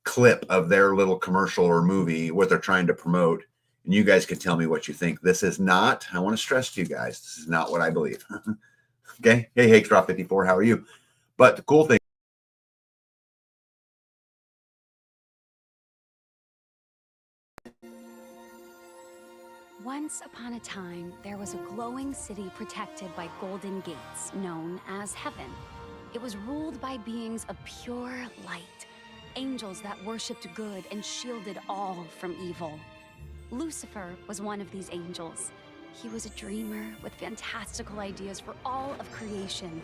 A: clip of their little commercial or movie, what they're trying to promote. And you guys can tell me what you think. This is not, I want to stress to you guys, this is not what I believe. Okay. Hey, Hakestraw 54, how are you? But the cool thing,
C: once upon a time, there was a glowing city protected by golden gates, known as heaven. It was ruled by beings of pure light, angels that worshipped good and shielded all from evil. Lucifer was one of these angels. He was a dreamer with fantastical ideas for all of creation,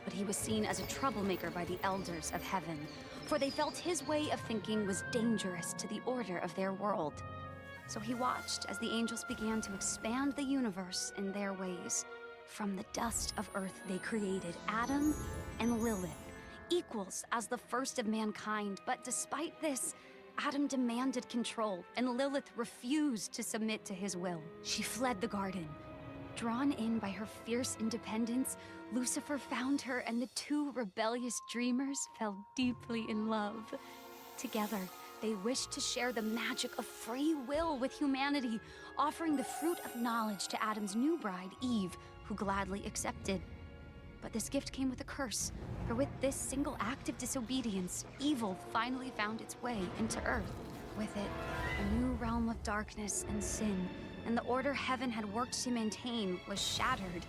C: but he was seen as a troublemaker by the elders of heaven, for they felt his way of thinking was dangerous to the order of their world. So he watched as the angels began to expand the universe in their ways. From the dust of earth, they created Adam and Lilith, equals as the first of mankind. But despite this, Adam demanded control, and Lilith refused to submit to his will. She fled the garden. Drawn in by her fierce independence, Lucifer found her, and the two rebellious dreamers fell deeply in love. Together, They wished to share the magic of free will with humanity, offering the fruit of knowledge to Adam's new bride, Eve, who gladly accepted. But this gift came with a curse, for with this single act of disobedience, evil finally found its way into Earth. With it, a new realm of darkness and sin, and the order heaven had worked to maintain was shattered.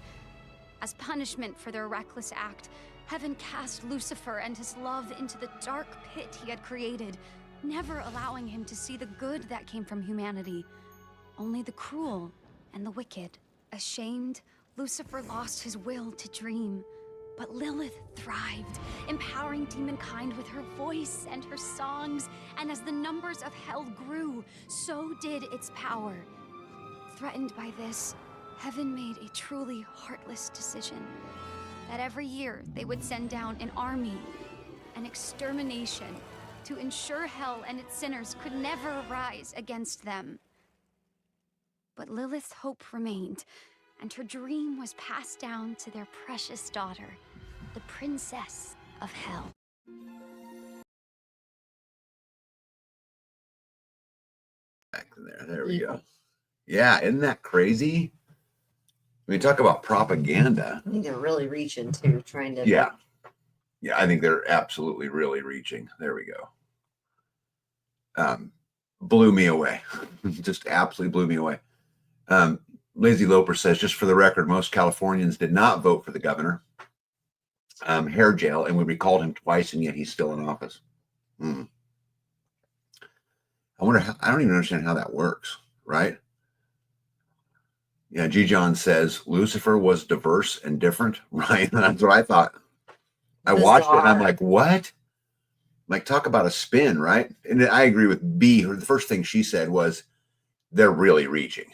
C: As punishment for their reckless act, heaven cast Lucifer and his love into the dark pit he had created, never allowing him to see the good that came from humanity, only the cruel and the wicked. Ashamed, Lucifer lost his will to dream, but Lilith thrived, empowering demonkind with her voice and her songs, and as the numbers of hell grew, so did its power. Threatened by this, heaven made a truly heartless decision, that every year they would send down an army, an extermination, to ensure hell and its sinners could never rise against them. But Lilith's hope remained, and her dream was passed down to their precious daughter, the Princess of Hell.
A: Back there we go. Yeah, isn't that crazy? I mean, talk about propaganda.
B: I think they're really reaching to trying to.
A: Yeah. Yeah, I think they're absolutely really reaching. There we go. Blew me away. Just absolutely blew me away. Lazy Loper says, just for the record, most Californians did not vote for the governor. Hair jail, and we recalled him twice, and yet he's still in office. I wonder how, I don't even understand how that works, right? Yeah, G. John says Lucifer was diverse and different, right? That's what I thought. I watched it and I'm like, what? Like, talk about a spin, right? And I agree with B. The first thing she said was, they're really reaching.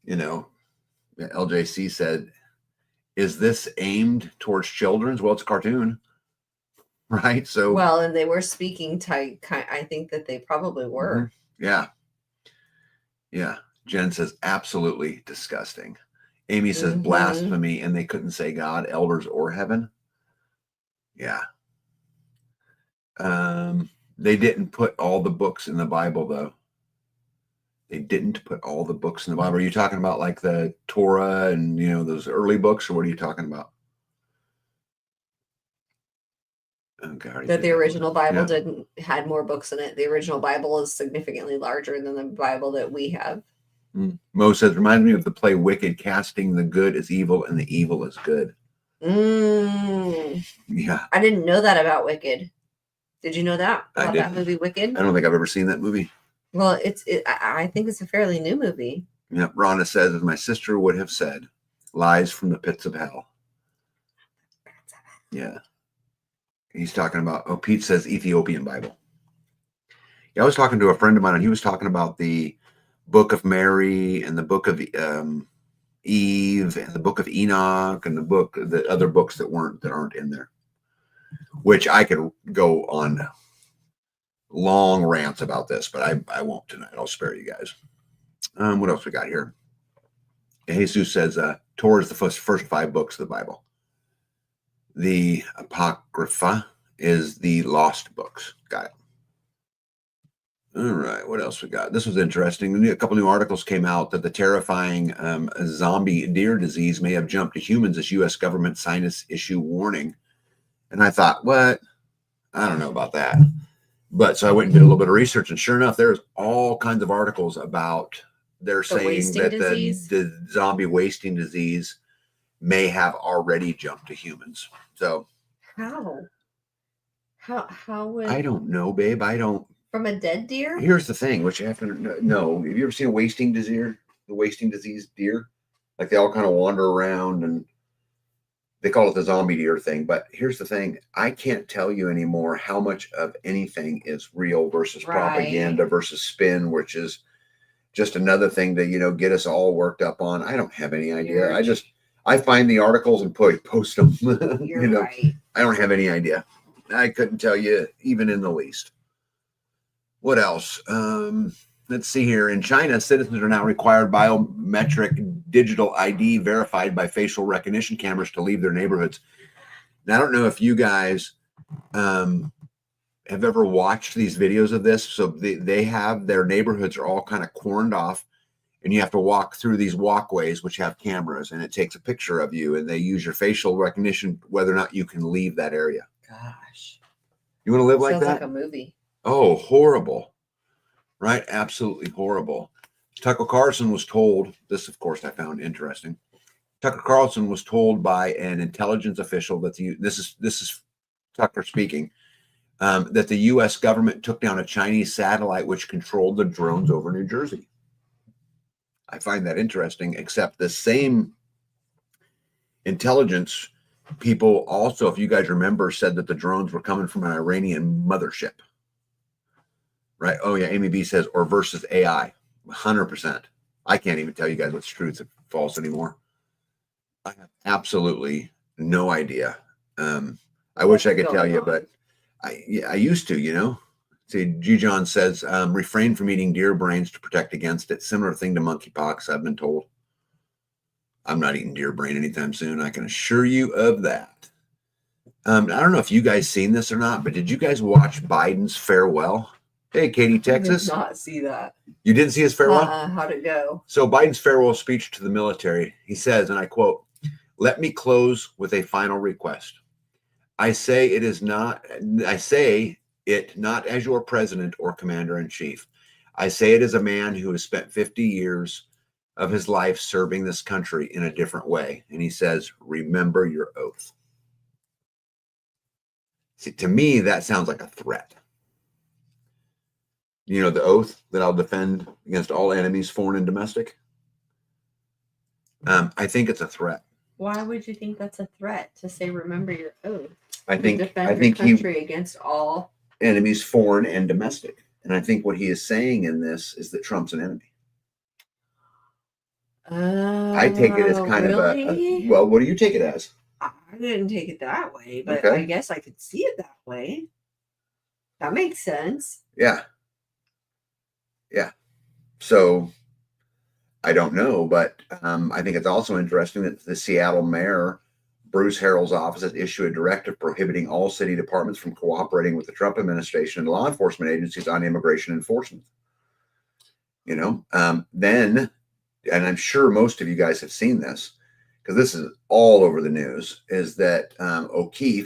A: You know, LJC said, is this aimed towards children's? Well, it's a cartoon, right? So,
B: well, and they were speaking type. I think that they probably were.
A: Yeah. Yeah. Jen says, absolutely disgusting. Amy says, blasphemy, and they couldn't say God, elders, or heaven. Yeah. They didn't put all the books in the Bible, though. They didn't put all the books in the Bible. Are you talking about like the Torah and, you know, those early books, or what are you talking about? Okay,
B: that the original Bible had more books in it. The original Bible is significantly larger than the Bible that we have.
A: Mo says, remind me of the play Wicked, casting the good as evil and the evil is good. Yeah.
B: I didn't know that about Wicked. Did you know that about that movie Wicked?
A: I don't think I've ever seen that movie.
B: Well, I think it's a fairly new movie.
A: Yeah. Rhonda says, as my sister would have said, lies from the pits of hell. Yeah. He's talking about, Pete says Ethiopian Bible. Yeah, I was talking to a friend of mine, and he was talking about the Book of Mary and the Book of Eve and the Book of Enoch and the other books that aren't in there, which I could go on long rants about this, but I won't tonight. I'll spare you guys. What else we got here? Jesus says Torah is the first 5 books of the Bible. The Apocrypha is the lost books. Got it. All right. What else we got? This was interesting. A couple new articles came out that the terrifying zombie deer disease may have jumped to humans as U.S. government sinus issue warning. And I thought, what? I don't know about that. But so I went and did a little bit of research, and sure enough, there's all kinds of articles about they're saying that the zombie wasting disease may have already jumped to humans. So
B: how would
A: I don't know, babe. I don't.
B: From a dead deer?
A: Here's the thing, which you have to know. Have you ever seen a wasting disease? The wasting disease deer, like they all kind of wander around, and they call it the zombie deer thing. But here's the thing: I can't tell you anymore how much of anything is real versus propaganda versus spin, which is just another thing to get us all worked up on. I don't have any idea. I find the articles and post them.
B: Right.
A: I don't have any idea. I couldn't tell you even in the least. What else? Let's see here. In China, citizens are now required biometric digital ID verified by facial recognition cameras to leave their neighborhoods. Now, I don't know if you guys have have ever watched these videos of this. So they have their neighborhoods are all kind of corned off, and you have to walk through these walkways which have cameras, and it takes a picture of you, and they use your facial recognition whether or not you can leave that area.
B: Gosh.
A: You want to live like
B: Sounds
A: that?
B: like a movie.
A: Oh, horrible. Right? Absolutely horrible. Tucker Carlson was told, this of course I found interesting. Tucker Carlson was told by an intelligence official that this is Tucker speaking, that the U.S. government took down a Chinese satellite which controlled the drones over New Jersey. I find that interesting, except the same intelligence people also, if you guys remember, said that the drones were coming from an Iranian mothership. Right? Oh, yeah. Amy B says, or versus AI. 100%. I can't even tell you guys what's true and false anymore. I have absolutely no idea. I wish I could tell you, but I used to, you know. See, G. John says, refrain from eating deer brains to protect against it. Similar thing to monkeypox, I've been told. I'm not eating deer brain anytime soon. I can assure you of that. I don't know if you guys seen this or not, but did you guys watch Biden's farewell? Hey, Katie, Texas.
B: I did not see that.
A: You didn't see his farewell?
B: How'd it go?
A: So Biden's farewell speech to the military, he says, and I quote, "Let me close with a final request. I say it not as your president or commander in chief. I say it as a man who has spent 50 years of his life serving this country in a different way." And he says, "Remember your oath." See, to me, that sounds like a threat. You know, the oath that I'll defend against all enemies, foreign and domestic. I think it's a threat.
B: Why would you think that's a threat to say remember your oath?
A: I think
B: defend your country against all
A: enemies, foreign and domestic. And I think what he is saying in this is that Trump's an enemy. I take it as kind of a well, what do you take it as?
B: I didn't take it that way, but
A: Okay.
B: I guess I could see it that way. That makes sense.
A: Yeah. Yeah. So I don't know, but I think it's also interesting that the Seattle mayor, Bruce Harrell's office, has issued a directive prohibiting all city departments from cooperating with the Trump administration and law enforcement agencies on immigration enforcement. You know, then, and I'm sure most of you guys have seen this because this is all over the news, is that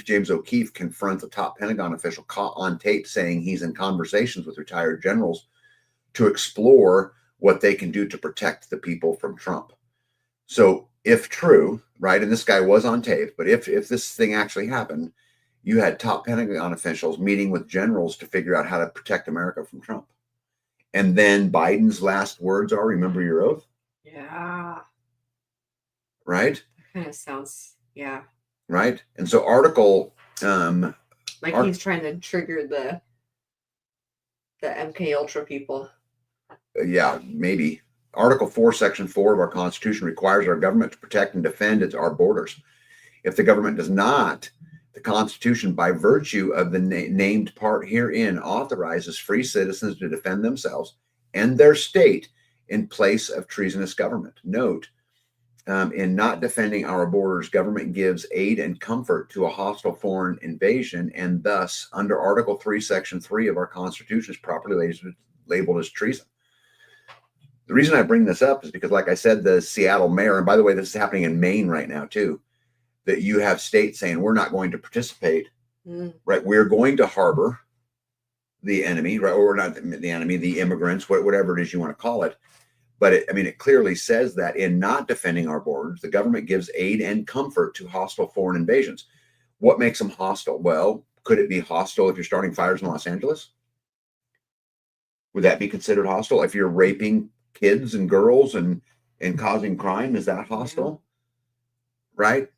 A: James O'Keefe confronts a top Pentagon official caught on tape saying he's in conversations with retired generals to explore what they can do to protect the people from Trump. So if true, right, and this guy was on tape, but if this thing actually happened, you had top Pentagon officials meeting with generals to figure out how to protect America from Trump. And then Biden's last words are, remember your oath?
B: Yeah.
A: Right?
B: That kind of sounds, yeah.
A: Right? And so article...
B: he's trying to trigger the MK Ultra people.
A: Yeah, maybe. Article 4, Section 4 of our Constitution requires our government to protect and defend our borders. If the government does not, the Constitution, by virtue of the named part herein, authorizes free citizens to defend themselves and their state in place of treasonous government. Note, in not defending our borders, government gives aid and comfort to a hostile foreign invasion, and thus, under Article 3, Section 3 of our Constitution, is properly labeled as treason. The reason I bring this up is because, like I said, the Seattle mayor, and by the way, this is happening in Maine right now too, that you have states saying we're not going to participate, right? We're going to harbor the enemy, right? Or not the enemy, the immigrants, whatever it is you want to call it. But it clearly says that in not defending our borders, the government gives aid and comfort to hostile foreign invasions. What makes them hostile? Well, could it be hostile if you're starting fires in Los Angeles? Would that be considered hostile? If you're raping kids and girls and causing crime, is that hostile? Right?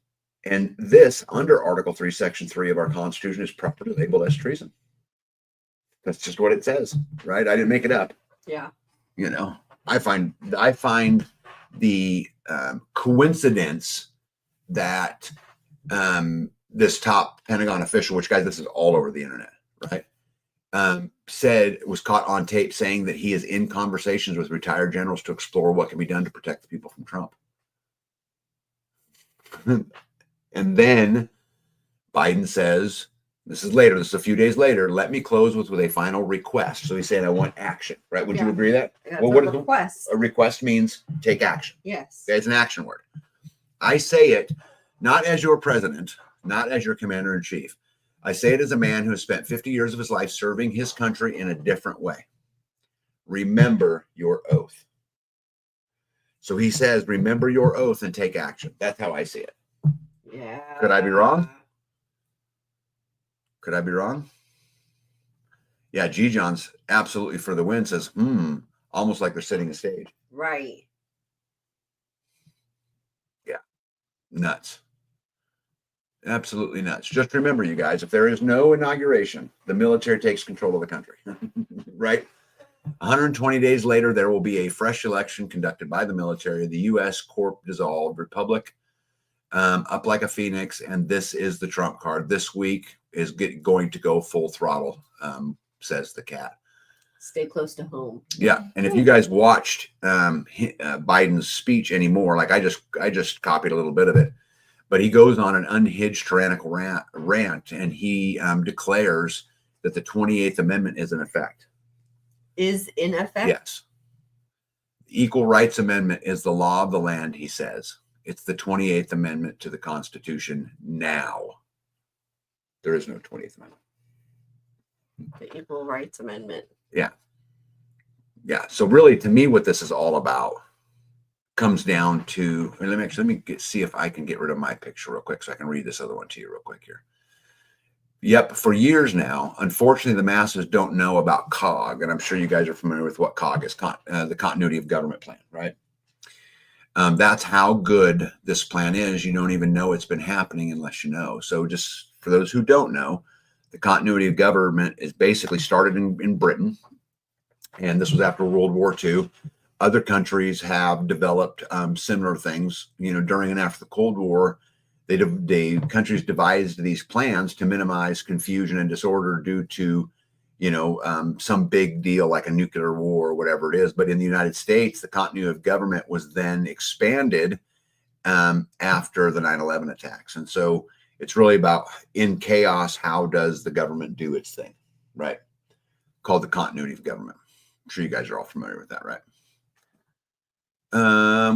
A: And this, under Article 3, Section 3 of our Constitution, is properly labeled as treason. That's just what it says, right? I didn't make it up.
B: Yeah.
A: You know, I find the coincidence that this top Pentagon official, which, guys, this is all over the internet, right? Was caught on tape saying that he is in conversations with retired generals to explore what can be done to protect the people from Trump. And then Biden says This is later. This is a few days later. Let me close with a final request. So he's saying, I want action, right? Would you agree that?
B: That's
A: Well,
B: a
A: what is
B: request.
A: a request means take action.
B: Yes.
A: Okay, it's an action word. I say it not as your president, not as your commander in chief. I say it as a man who has spent 50 years of his life serving his country in a different way. Remember your oath. So he says, remember your oath and take action. That's how I see it.
B: Yeah.
A: Could I be wrong? Could I be wrong? Yeah, G. John's absolutely for the win says, almost like they're setting the stage.
B: Right.
A: Yeah, nuts. Absolutely nuts. Just remember, you guys, if there is no inauguration, the military takes control of the country, right? 120 days later, there will be a fresh election conducted by the military. The U.S. Corp dissolved, Republic up like a phoenix, and this is the trump card. This week is going to go full throttle, says the cat.
B: Stay close to home.
A: Yeah, and if you guys watched Biden's speech anymore, like I just copied a little bit of it, but he goes on an unhinged tyrannical rant, and he declares that the 28th Amendment is in effect.
B: Is in effect?
A: Yes. The Equal Rights Amendment is the law of the land, he says. It's the 28th Amendment to the Constitution now. There is no 28th Amendment.
B: The Equal Rights Amendment.
A: Yeah. Yeah. So really, to me, what this is all about comes down to, let me see if I can get rid of my picture real quick so I can read this other one to you real quick here. Yep, for years now, unfortunately, the masses don't know about COG, and I'm sure you guys are familiar with what COG is, the Continuity of Government Plan, right? That's how good this plan is. You don't even know it's been happening unless you know. So just for those who don't know, the continuity of government is basically started in Britain, and this was after World War II. Other countries have developed similar things. During and after the Cold War, the countries devised these plans to minimize confusion and disorder due to, some big deal like a nuclear war or whatever it is. But in the United States, the continuity of government was then expanded after the 9/11 attacks. And so it's really about, in chaos, how does the government do its thing, right? Called the continuity of government. I'm sure you guys are all familiar with that, right?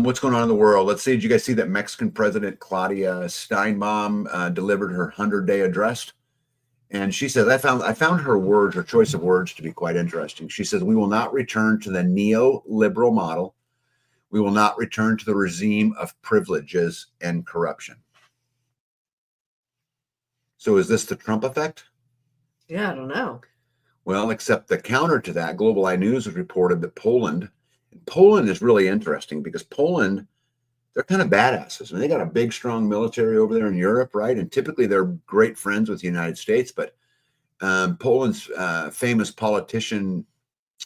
A: What's going on in the world? Let's see. Did you guys see that Mexican President Claudia Steinbaum delivered her 100-day address? And she says, I found her choice of words to be quite interesting. She says, we will not return to the neoliberal model. We will not return to the regime of privileges and corruption. So is this the Trump effect?
B: Yeah, I don't know.
A: Well, except the counter to that, Global Eye News has reported that Poland is really interesting because Poland, they're kind of badasses. They got a big, strong military over there in Europe, right? And typically they're great friends with the United States. But Poland's famous politician,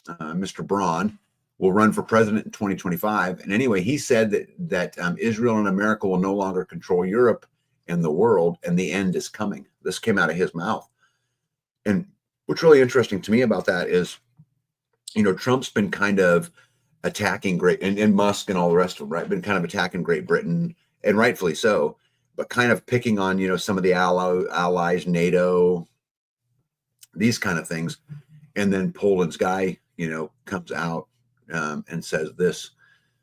A: Mr. Braun, will run for president in 2025. And anyway, he said that Israel and America will no longer control Europe and the world, and the end is coming. This came out of his mouth. And what's really interesting to me about that is, Trump's been kind of attacking and Musk and all the rest of them, right? Been kind of attacking Great Britain, and rightfully so, but kind of picking on, some of the allies, NATO, these kind of things. And then Poland's guy, comes out and says this.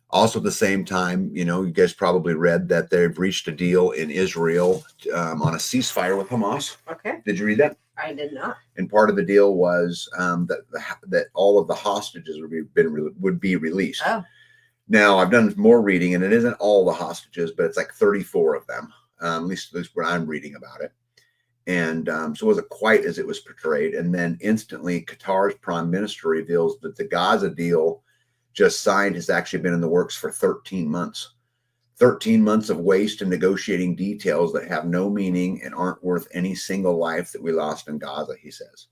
A: Also, at the same time, you guys probably read that they've reached a deal in Israel on a ceasefire with Hamas.
B: Okay.
A: Did you read that?
B: I did not.
A: And part of the deal was that all of the hostages would be released.
B: Oh.
A: Now, I've done more reading, and it isn't all the hostages, but it's like 34 of them, at least what I'm reading about it. And so it wasn't quite as it was portrayed. And then instantly, Qatar's prime minister reveals that the Gaza deal just signed has actually been in the works for 13 months. 13 months of waste and negotiating details that have no meaning and aren't worth any single life that we lost in Gaza, he says.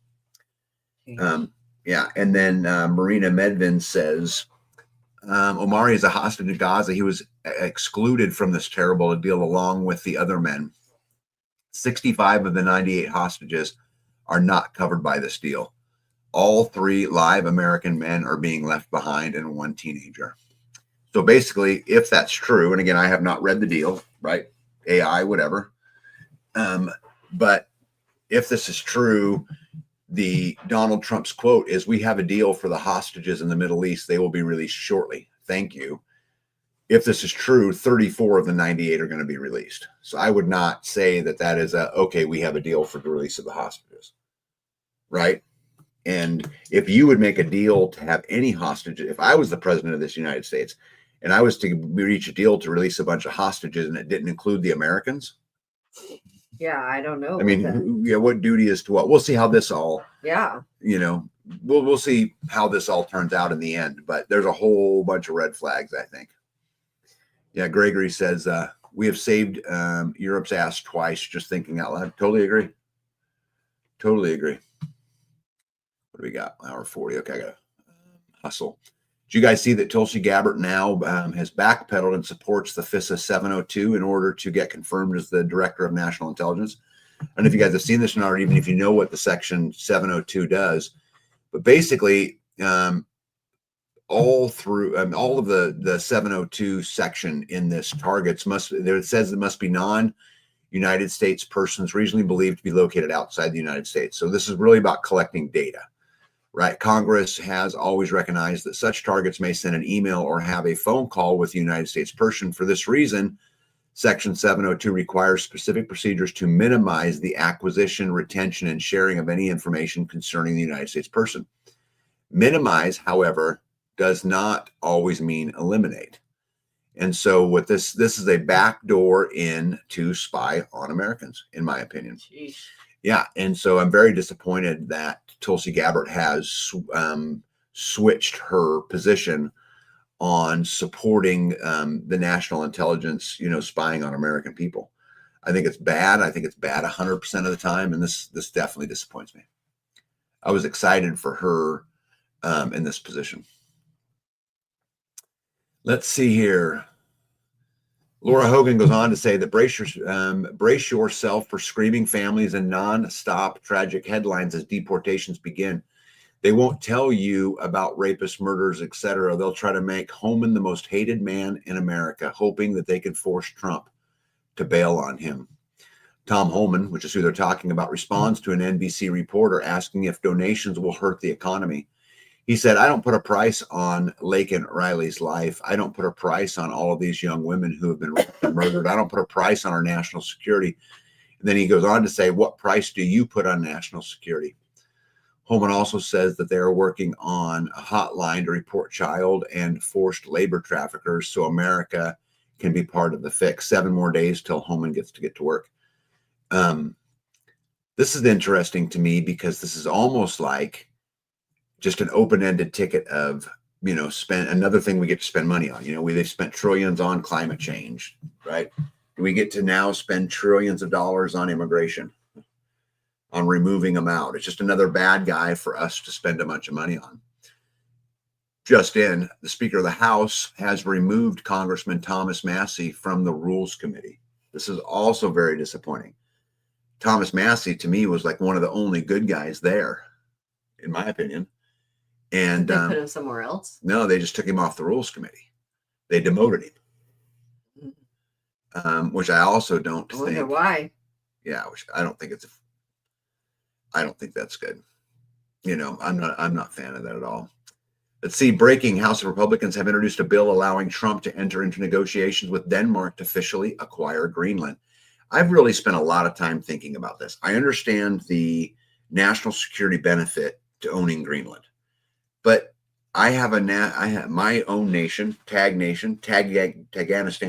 A: Yeah. And then Marina Medvin says, Omari is a hostage in Gaza. He was excluded from this terrible deal along with the other men. 65 of the 98 hostages are not covered by this deal. All 3 live American men are being left behind and 1 teenager. So basically, if that's true, and again, I have not read the deal, right? AI, whatever. But if this is true, the Donald Trump's quote is, "We have a deal for the hostages in the Middle East. They will be released shortly. Thank you." If this is true, 34 of the 98 are going to be released. So I would not say that that is okay, we have a deal for the release of the hostages. Right? And if you would make a deal to have any hostages, if I was the president of this United States and I was to reach a deal to release a bunch of hostages and it didn't include the Americans,
B: Yeah, I don't know.
A: I mean, yeah, what duty is to what? We'll see how this all,
B: Yeah.
A: We'll see how this all turns out in the end, but there's a whole bunch of red flags, I think. Yeah, Gregory says, we have saved Europe's ass twice, just thinking out loud. Totally agree. Totally agree. What do we got? Hour 40. Okay, I got to hustle. Did you guys see that Tulsi Gabbard now has backpedaled and supports the FISA 702 in order to get confirmed as the Director of National Intelligence? I don't know if you guys have seen this or not, or even if you know what the Section 702 does. But basically, all through all of the 702 section in this targets it says it must be non-United States persons reasonably believed to be located outside the United States. So this is really about collecting data, right? Congress has always recognized that such targets may send an email or have a phone call with the United States person. For this reason, Section 702 requires specific procedures to minimize the acquisition, retention, and sharing of any information concerning the United States person. Minimize, however, does not always mean eliminate. And so what this is a backdoor in to spy on Americans, in my opinion.
B: Jeez.
A: Yeah. And so I'm very disappointed that Tulsi Gabbard has switched her position on supporting the national intelligence, spying on American people. I think it's bad. I think it's bad 100% of the time. And this definitely disappoints me. I was excited for her in this position. Let's see here. Laura Hogan goes on to say that brace yourself for screaming families and non-stop tragic headlines as deportations begin. They won't tell you about rapists, murders, etc. They'll try to make Homan the most hated man in America, hoping that they can force Trump to bail on him. Tom Homan, which is who they're talking about, responds to an NBC reporter asking if donations will hurt the economy. He said, "I don't put a price on Laken Riley's life. I don't put a price on all of these young women who have been raped and murdered. I don't put a price on our national security." And then he goes on to say, "What price do you put on national security?" Homan also says that they are working on a hotline to report child and forced labor traffickers so America can be part of the fix. 7 more days till Homan gets to get to work. This is interesting to me because this is almost like just an open-ended ticket of, spend another thing we get to spend money on. They've spent trillions on climate change, right? We get to now spend trillions of dollars on immigration, on removing them out. It's just another bad guy for us to spend a bunch of money on. Just in, the Speaker of the House has removed Congressman Thomas Massie from the Rules Committee. This is also very disappointing. Thomas Massie, to me, was like one of the only good guys there, in my opinion. And
B: they put him somewhere else?
A: No, they just took him off the Rules Committee. They demoted him, which I also don't think. I
B: wonder why.
A: Yeah, which I don't think I don't think that's good. I'm not a fan of that at all. Let's see. Breaking: House Republicans have introduced a bill allowing Trump to enter into negotiations with Denmark to officially acquire Greenland. I've really spent a lot of time thinking about this. I understand the national security benefit to owning Greenland. But I have my own nation, Taganistan.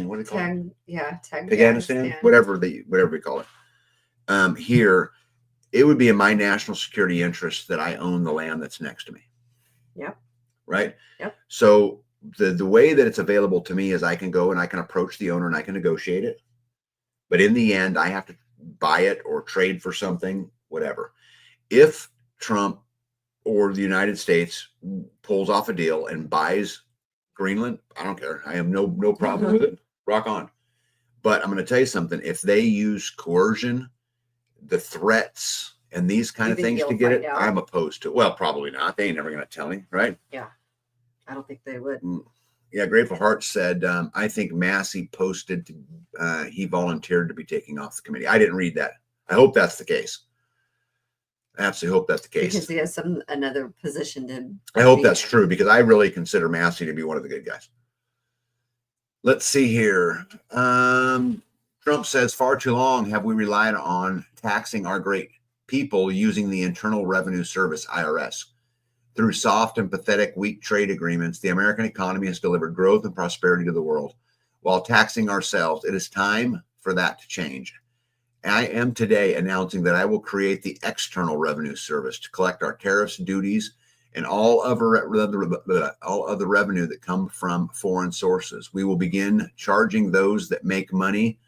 A: What do you call it? Taganistan, whatever we call it. Here, it would be in my national security interest that I own the land that's next to me.
B: Yep.
A: Right.
B: Yep.
A: So the way that it's available to me is I can go and I can approach the owner and I can negotiate it. But in the end, I have to buy it or trade for something, whatever. If Trump or the United States pulls off a deal and buys Greenland, I don't care. I have no problem with it. Rock on. But I'm going to tell you something. If they use coercion, the threats, and these kind of things to get it, I'm opposed to it. Well, probably not. They ain't never going to tell me, right?
B: Yeah. I don't think they would.
A: Yeah, Grateful Heart said, I think Massie posted he volunteered to be taking off the committee. I didn't read that. I hope that's the case. I absolutely hope that's the case.
B: Because he has another position to.
A: I hope
B: be
A: that's
B: in.
A: true because I really consider Massey to be one of the good guys. Let's see here. Trump says, far too long have we relied on taxing our great people using the Internal Revenue Service, IRS. Through soft and pathetic weak trade agreements, the American economy has delivered growth and prosperity to the world. While taxing ourselves, it is time for that to change. I am today announcing that I will create the External Revenue Service to collect our tariffs, duties, and all other revenue that come from foreign sources. We will begin charging those that make money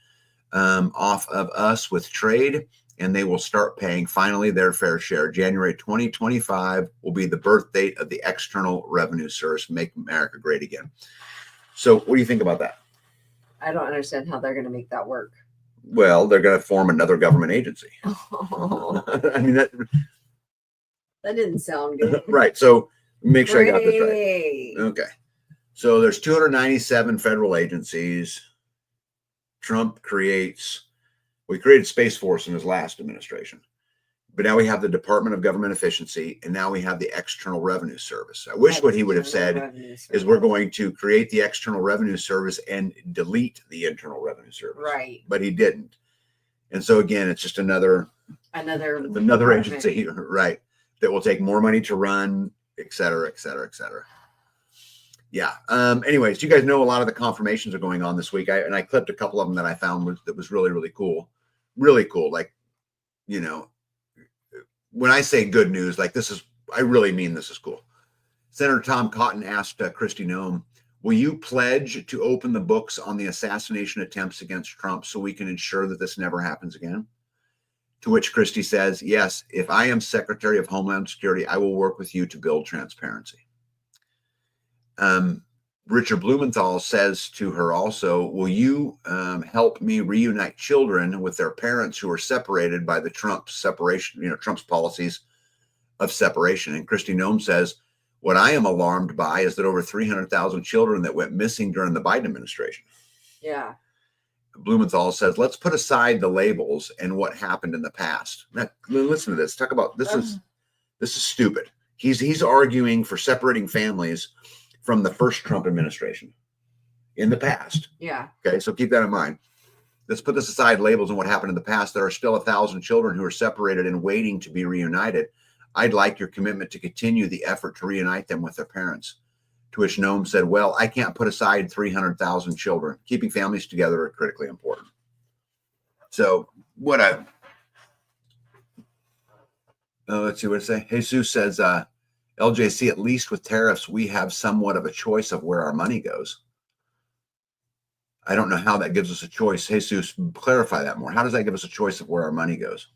A: off of us with trade, and they will start paying finally their fair share. January 2025 will be the birth date of the External Revenue Service, Make America Great Again. So what do you think about that?
B: I don't understand how they're going to make that work.
A: Well, they're going to form another government agency. I mean, that
B: didn't sound good.
A: Right. So make sure I got this right.
B: Great.
A: Okay. So there's 297 federal agencies. Trump we created Space Force in his last administration. But now we have the Department of Government Efficiency, and now we have the External Revenue Service. I wish what he would have said is we're going to create the External Revenue Service and delete the Internal Revenue Service.
B: Right.
A: But he didn't. And so again, it's just another agency, right, that will take more money to run, et cetera, et cetera, et cetera. Yeah. Anyways, you guys know a lot of the confirmations are going on this week. I clipped a couple of them that I found that was really, really cool. Really cool. Like, you know, when I say good news, like I really mean this is cool. Senator Tom Cotton asked Kristi Noem, will you pledge to open the books on the assassination attempts against Trump so we can ensure that this never happens again? To which Kristi says, yes, if I am Secretary of Homeland Security, I will work with you to build transparency. Richard Blumenthal says to her also, will you help me reunite children with their parents who are separated by the Trump separation, Trump's policies of separation? And Kristi Noem says, what I am alarmed by is that over 300,000 children that went missing during the Biden administration.
B: Yeah.
A: Blumenthal says, let's put aside the labels and what happened in the past. Now, listen to this. Talk about this is stupid. He's arguing for separating families from the first Trump administration in the past.
B: Yeah.
A: Okay, so keep that in mind. Let's put this aside, labels and what happened in the past. There are still 1,000 children who are separated and waiting to be reunited. I'd like your commitment to continue the effort to reunite them with their parents. To which Noem said, well, I can't put aside 300,000 children. Keeping families together are critically important. So let's see what it say. Jesus says, LJC, at least with tariffs, we have somewhat of a choice of where our money goes. I don't know how that gives us a choice. Jesus, clarify that more. How does that give us a choice of where our money goes?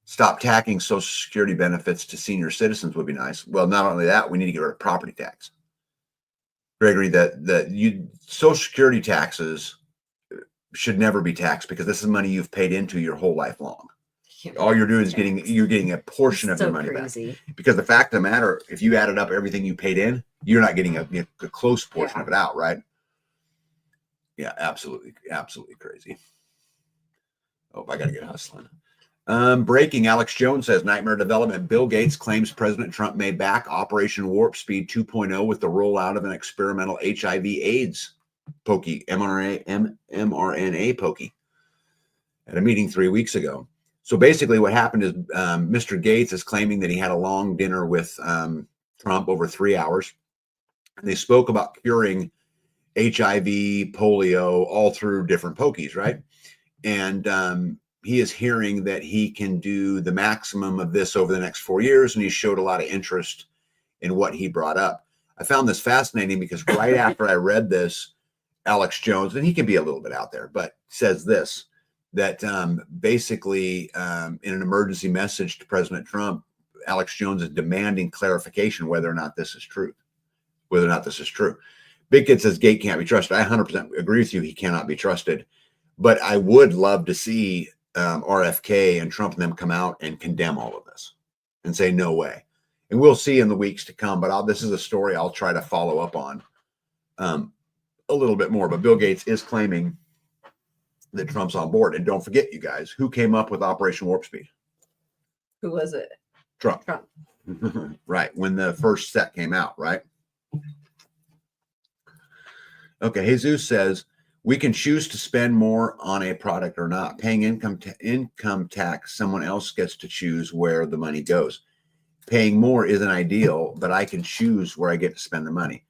A: Stop tacking Social Security benefits to senior citizens would be nice. Well, not only that, we need to get rid of property tax. Gregory, that Social Security taxes should never be taxed because this is money you've paid into your whole life long. All you're doing is getting a portion of your money back. Because the fact of the matter, if you added up everything you paid in, you're not getting a close portion of it out, right? Yeah, absolutely crazy. Oh, I got to get hustling. Breaking, Alex Jones says, nightmare development. Bill Gates claims President Trump may back Operation Warp Speed 2.0 with the rollout of an experimental HIV/AIDS pokey, mRNA pokey, at a meeting 3 weeks ago. So basically what happened is Mr. Gates is claiming that he had a long dinner with Trump over 3 hours. And they spoke about curing HIV, polio, all through different pokies, right? And he is hearing that he can do the maximum of this over the next 4 years, and he showed a lot of interest in what he brought up. I found this fascinating because right after I read this, Alex Jones, and he can be a little bit out there, but says this, that basically in an emergency message to President Trump, Alex Jones is demanding clarification whether or not this is true. Big Kid says Gate can't be trusted. I 100% agree with you. He cannot be trusted. But I would love to see RFK and Trump and them come out and condemn all of this and say, no way. And we'll see in the weeks to come. But this is a story I'll try to follow up on a little bit more. But Bill Gates is claiming that Trump's on board. And don't forget, you guys, who came up with Operation Warp Speed?
B: Who was it?
A: Trump.
B: Trump.
A: Right. When the first set came out, right? Okay. Jesus says, we can choose to spend more on a product or not. Paying income tax, someone else gets to choose where the money goes. Paying more isn't ideal, but I can choose where I get to spend the money.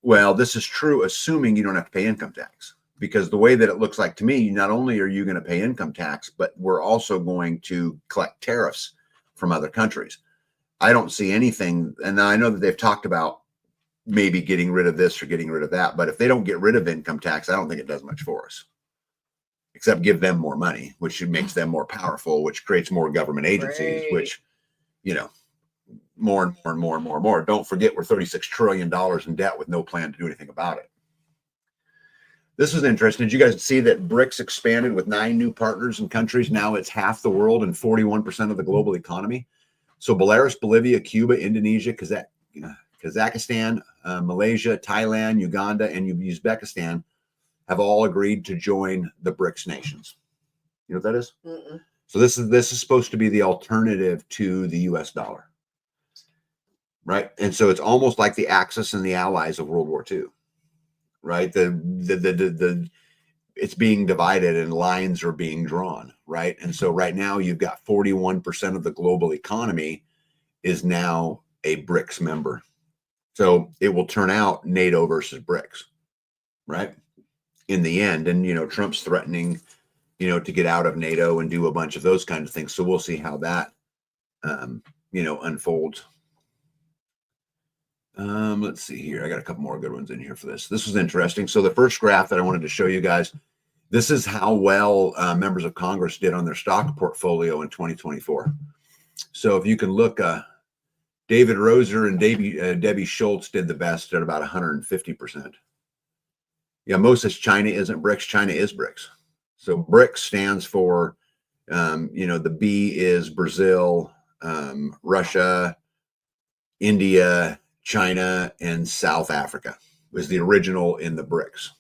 A: Well, this is true, assuming you don't have to pay income tax. Because the way that it looks like to me, not only are you going to pay income tax, but we're also going to collect tariffs from other countries. I don't see anything, and I know that they've talked about maybe getting rid of this or getting rid of that, but if they don't get rid of income tax, I don't think it does much for us, except give them more money, which makes them more powerful, which creates more government agencies,
B: Right.
A: which, you know, more and more and more and more and more. Don't forget, we're $36 trillion in debt with no plan to do anything about it. This was interesting. Did you guys see that BRICS expanded with 9 new partners and countries? Now it's half the world and 41% of the global economy. So Belarus, Bolivia, Cuba, Indonesia, Kazakhstan, Malaysia, Thailand, Uganda, and Uzbekistan have all agreed to join the BRICS nations. You know what that is?
B: Mm-mm.
A: So this is supposed to be the alternative to the US dollar. Right? And so it's almost like the Axis and the Allies of World War II. Right? It's being divided and lines are being drawn, right? And so right now you've got 41% of the global economy is now a BRICS member. So it will turn out NATO versus BRICS, right? In the end. And, you know, Trump's threatening, you know, to get out of NATO and do a bunch of those kinds of things. So we'll see how that, you know, unfolds. Let's see here. I got a couple more good ones in here for this. This was interesting. So the first graph that I wanted to show you guys, this is how well members of Congress did on their stock portfolio in 2024. So if you can look, David Roser and Debbie Schultz did the best at about 150%. Yeah, Mo says China isn't BRICS. China is BRICS. So BRICS stands for, you know, the B is Brazil, Russia, India, China, and South Africa was the original in the BRICS.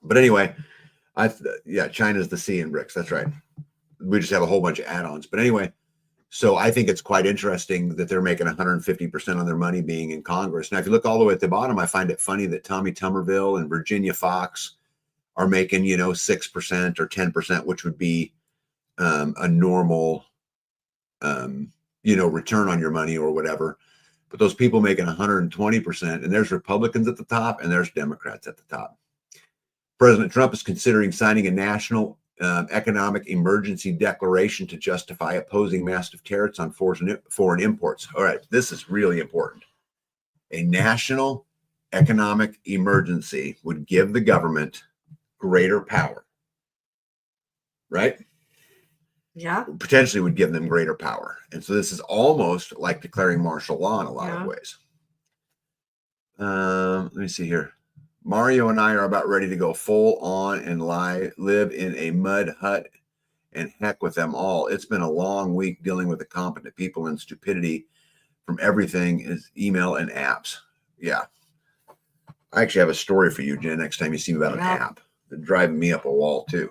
A: But anyway, China's the C in BRICS. That's right. We just have a whole bunch of add-ons. But anyway, so I think it's quite interesting that they're making 150% on their money being in Congress. Now, if you look all the way at the bottom, I find it funny that Tommy Tuberville and Virginia Fox are making, you know, 6% or 10%, which would be a normal, you know, return on your money or whatever. But those people making 120%, and there's Republicans at the top and there's Democrats at the top. President Trump is considering signing a national economic emergency declaration to justify opposing massive tariffs on foreign imports. All right, this is really important. A national economic emergency would give the government greater power, right?
B: Yeah.
A: Potentially would give them greater power. And so this is almost like declaring martial law in a lot of ways. Let me see here. Mario and I are about ready to go full on and live in a mud hut and heck with them all. It's been a long week dealing with incompetent people and stupidity from everything is email and apps. Yeah. I actually have a story for you, Jen, next time you see me about an app that's driving me up a wall too.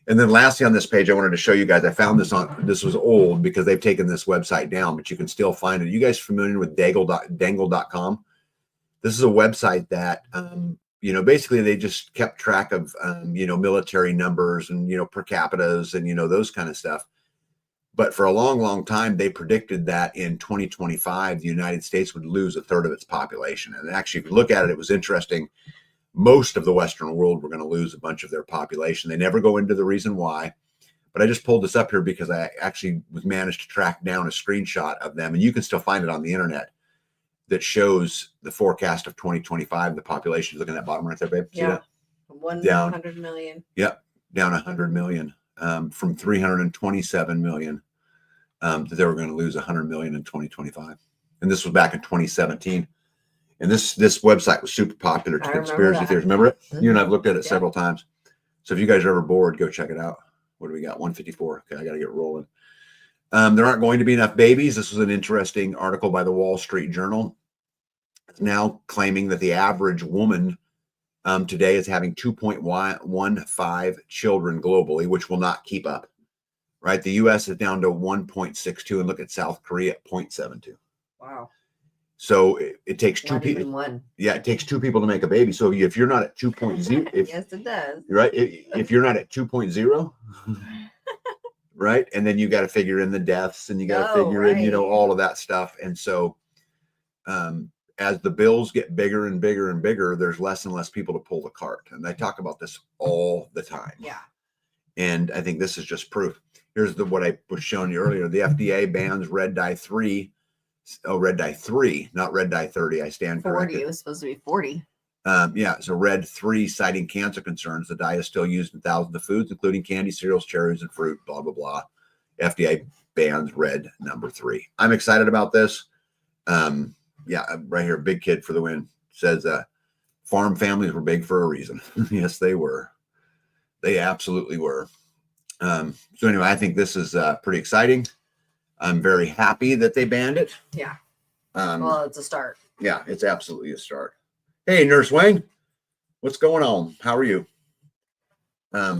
A: And then lastly on this page, I wanted to show you guys, I found this was old because they've taken this website down, but you can still find it. You guys familiar with dangle.com? This is a website that, you know, basically they just kept track of, you know, military numbers and, you know, per capitas and, you know, those kind of stuff. But for a long, long time, they predicted that in 2025, the United States would lose a third of its population. And actually, if you look at it, it was interesting. Most of the Western world were going to lose a bunch of their population. They never go into the reason why. But I just pulled this up here because I actually managed to track down a screenshot of them. And you can still find it on the internet that shows the forecast of 2025. The population, look at that bottom right there, babe.
B: Yeah.
A: See that?
B: 100 million.
A: Yep. Down 100 million from 327 million that they were going to lose 100 million in 2025. And this was back in 2017. And this website was super popular to conspiracy theories. Remember it? Mm-hmm. You and I've looked at it several times. So if you guys are ever bored, go check it out. What do we got? 154. Okay, I got to get rolling. There aren't going to be enough babies. This was an interesting article by the Wall Street Journal. It's now claiming that the average woman today is having 2.15 children globally, which will not keep up. Right, the U.S. is down to 1.62, and look at South Korea at 0.72.
B: Wow.
A: So it takes two
B: Not even
A: people.
B: one.
A: Yeah, it takes two people to make a baby. So if you're not at 2.0,
B: Yes, it does.
A: right, if you're not at 2.0, right, and then you got to figure in the deaths, and you got to figure in,
B: right.
A: all of that stuff. And so, as the bills get bigger and bigger and bigger, there's less and less people to pull the cart. And I talk about this all the time.
B: Yeah.
A: And I think this is just proof. Here's what I was showing you earlier. The FDA bans red dye 3. Oh, red dye 3, not red dye 30. I stand
B: 40.
A: corrected.
B: It was supposed to be 40.
A: Yeah, so red 3, citing cancer concerns. The dye is still used in thousands of foods, including candy, cereals, cherries, and fruit, blah, blah, blah. FDA bans red number 3. I'm excited about this. Yeah, right here, Big Kid for the win. Says farm families were big for a reason. Yes, they were. They absolutely were. So anyway, I think this is pretty exciting. I'm very happy that they banned it.
B: Yeah.
A: Well,
B: it's a start.
A: Yeah, it's absolutely a start. Hey, Nurse Wayne, what's going on? How are you? Yeah,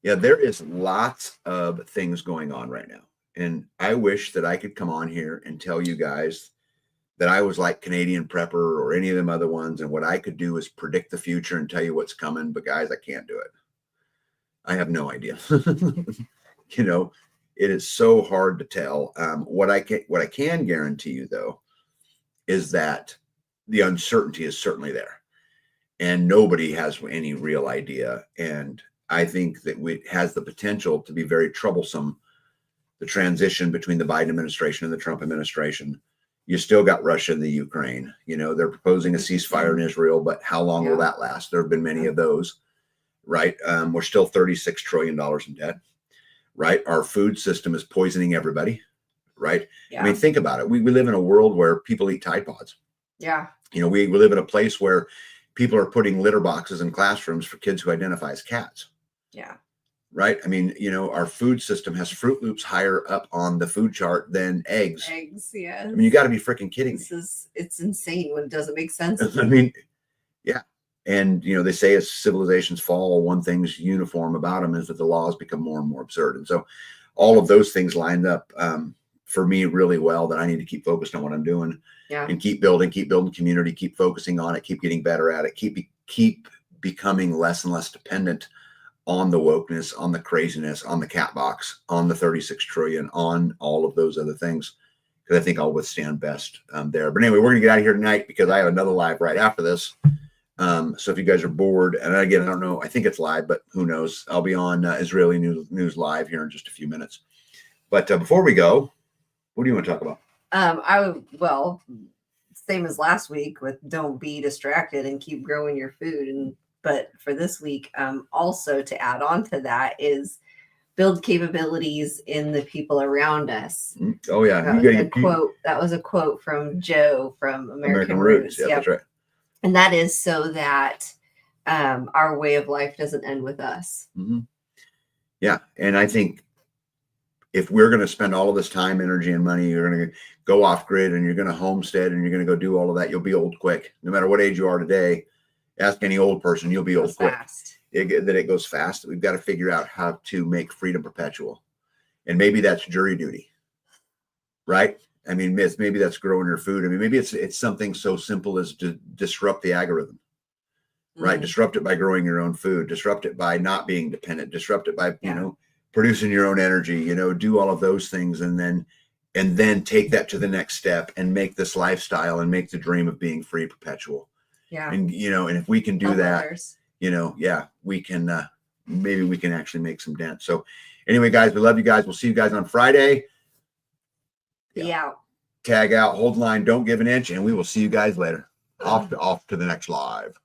A: there is lots of things going on right now. And I wish that I could come on here and tell you guys that I was like Canadian Prepper or any of them other ones. And what I could do is predict the future and tell you what's coming. But guys, I can't do it. I have no idea. It is so hard to tell. What I can guarantee you, though, is that the uncertainty is certainly there, and nobody has any real idea. And I think that it has the potential to be very troublesome. The transition between the Biden administration and the Trump administration. You still got Russia and the Ukraine. They're proposing a ceasefire in Israel, but how long will that last? There have been many of those. Right. We're still $36 trillion in debt. Right. Our food system is poisoning everybody. Right. Yeah. I mean, think about it. We live in a world where people eat Tide Pods.
B: Yeah.
A: We live in a place where people are putting litter boxes in classrooms for kids who identify as cats.
B: Yeah.
A: Right. I mean, our food system has Fruit Loops higher up on the food chart than eggs.
B: Eggs. Yeah.
A: I mean, you got to be freaking kidding me.
B: It's insane when it doesn't make sense.
A: I mean, yeah. And, they say as civilizations fall, one thing's uniform about them is that the laws become more and more absurd. And so all of those things lined up for me really well, that I need to keep focused on what I'm doing and keep building community, keep focusing on it, keep getting better at it, keep becoming less and less dependent on the wokeness, on the craziness, on the cat box, on the 36 trillion, on all of those other things. Because I think I'll withstand best there. But anyway, we're going to get out of here tonight because I have another live right after this. So if you guys are bored, and again, I don't know, I think it's live, but who knows? I'll be on Israeli News Live here in just a few minutes. But before we go, what do you want to talk about?
B: Same as last week with don't be distracted and keep growing your food. But for this week, also to add on to that is build capabilities in the people around us.
A: Oh yeah.
B: That was a quote from Joe from American Roots.
A: Yeah, that's right.
B: And that is so that our way of life doesn't end with us.
A: Mm-hmm. Yeah. And I think if we're going to spend all of this time, energy, and money, you're going to go off grid and you're going to homestead and you're going to go do all of that, you'll be old quick. No matter what age you are today, ask any old person, you'll be old quick. It goes fast. We've got to figure out how to make freedom perpetual. And maybe that's jury duty, right? I mean, maybe that's growing your food. I mean, maybe it's something so simple as to disrupt the algorithm, right? Disrupt it by growing your own food, disrupt it by not being dependent, disrupt it by, producing your own energy, do all of those things. And then take that to the next step and make this lifestyle and make the dream of being free perpetual.
B: Yeah.
A: And, and if we can do that, we can, maybe we can actually make some dent. So anyway, guys, we love you guys. We'll see you guys on Friday.
B: Be out.
A: Tag out, hold line, don't give an inch, and we will see you guys later. Off to the next live.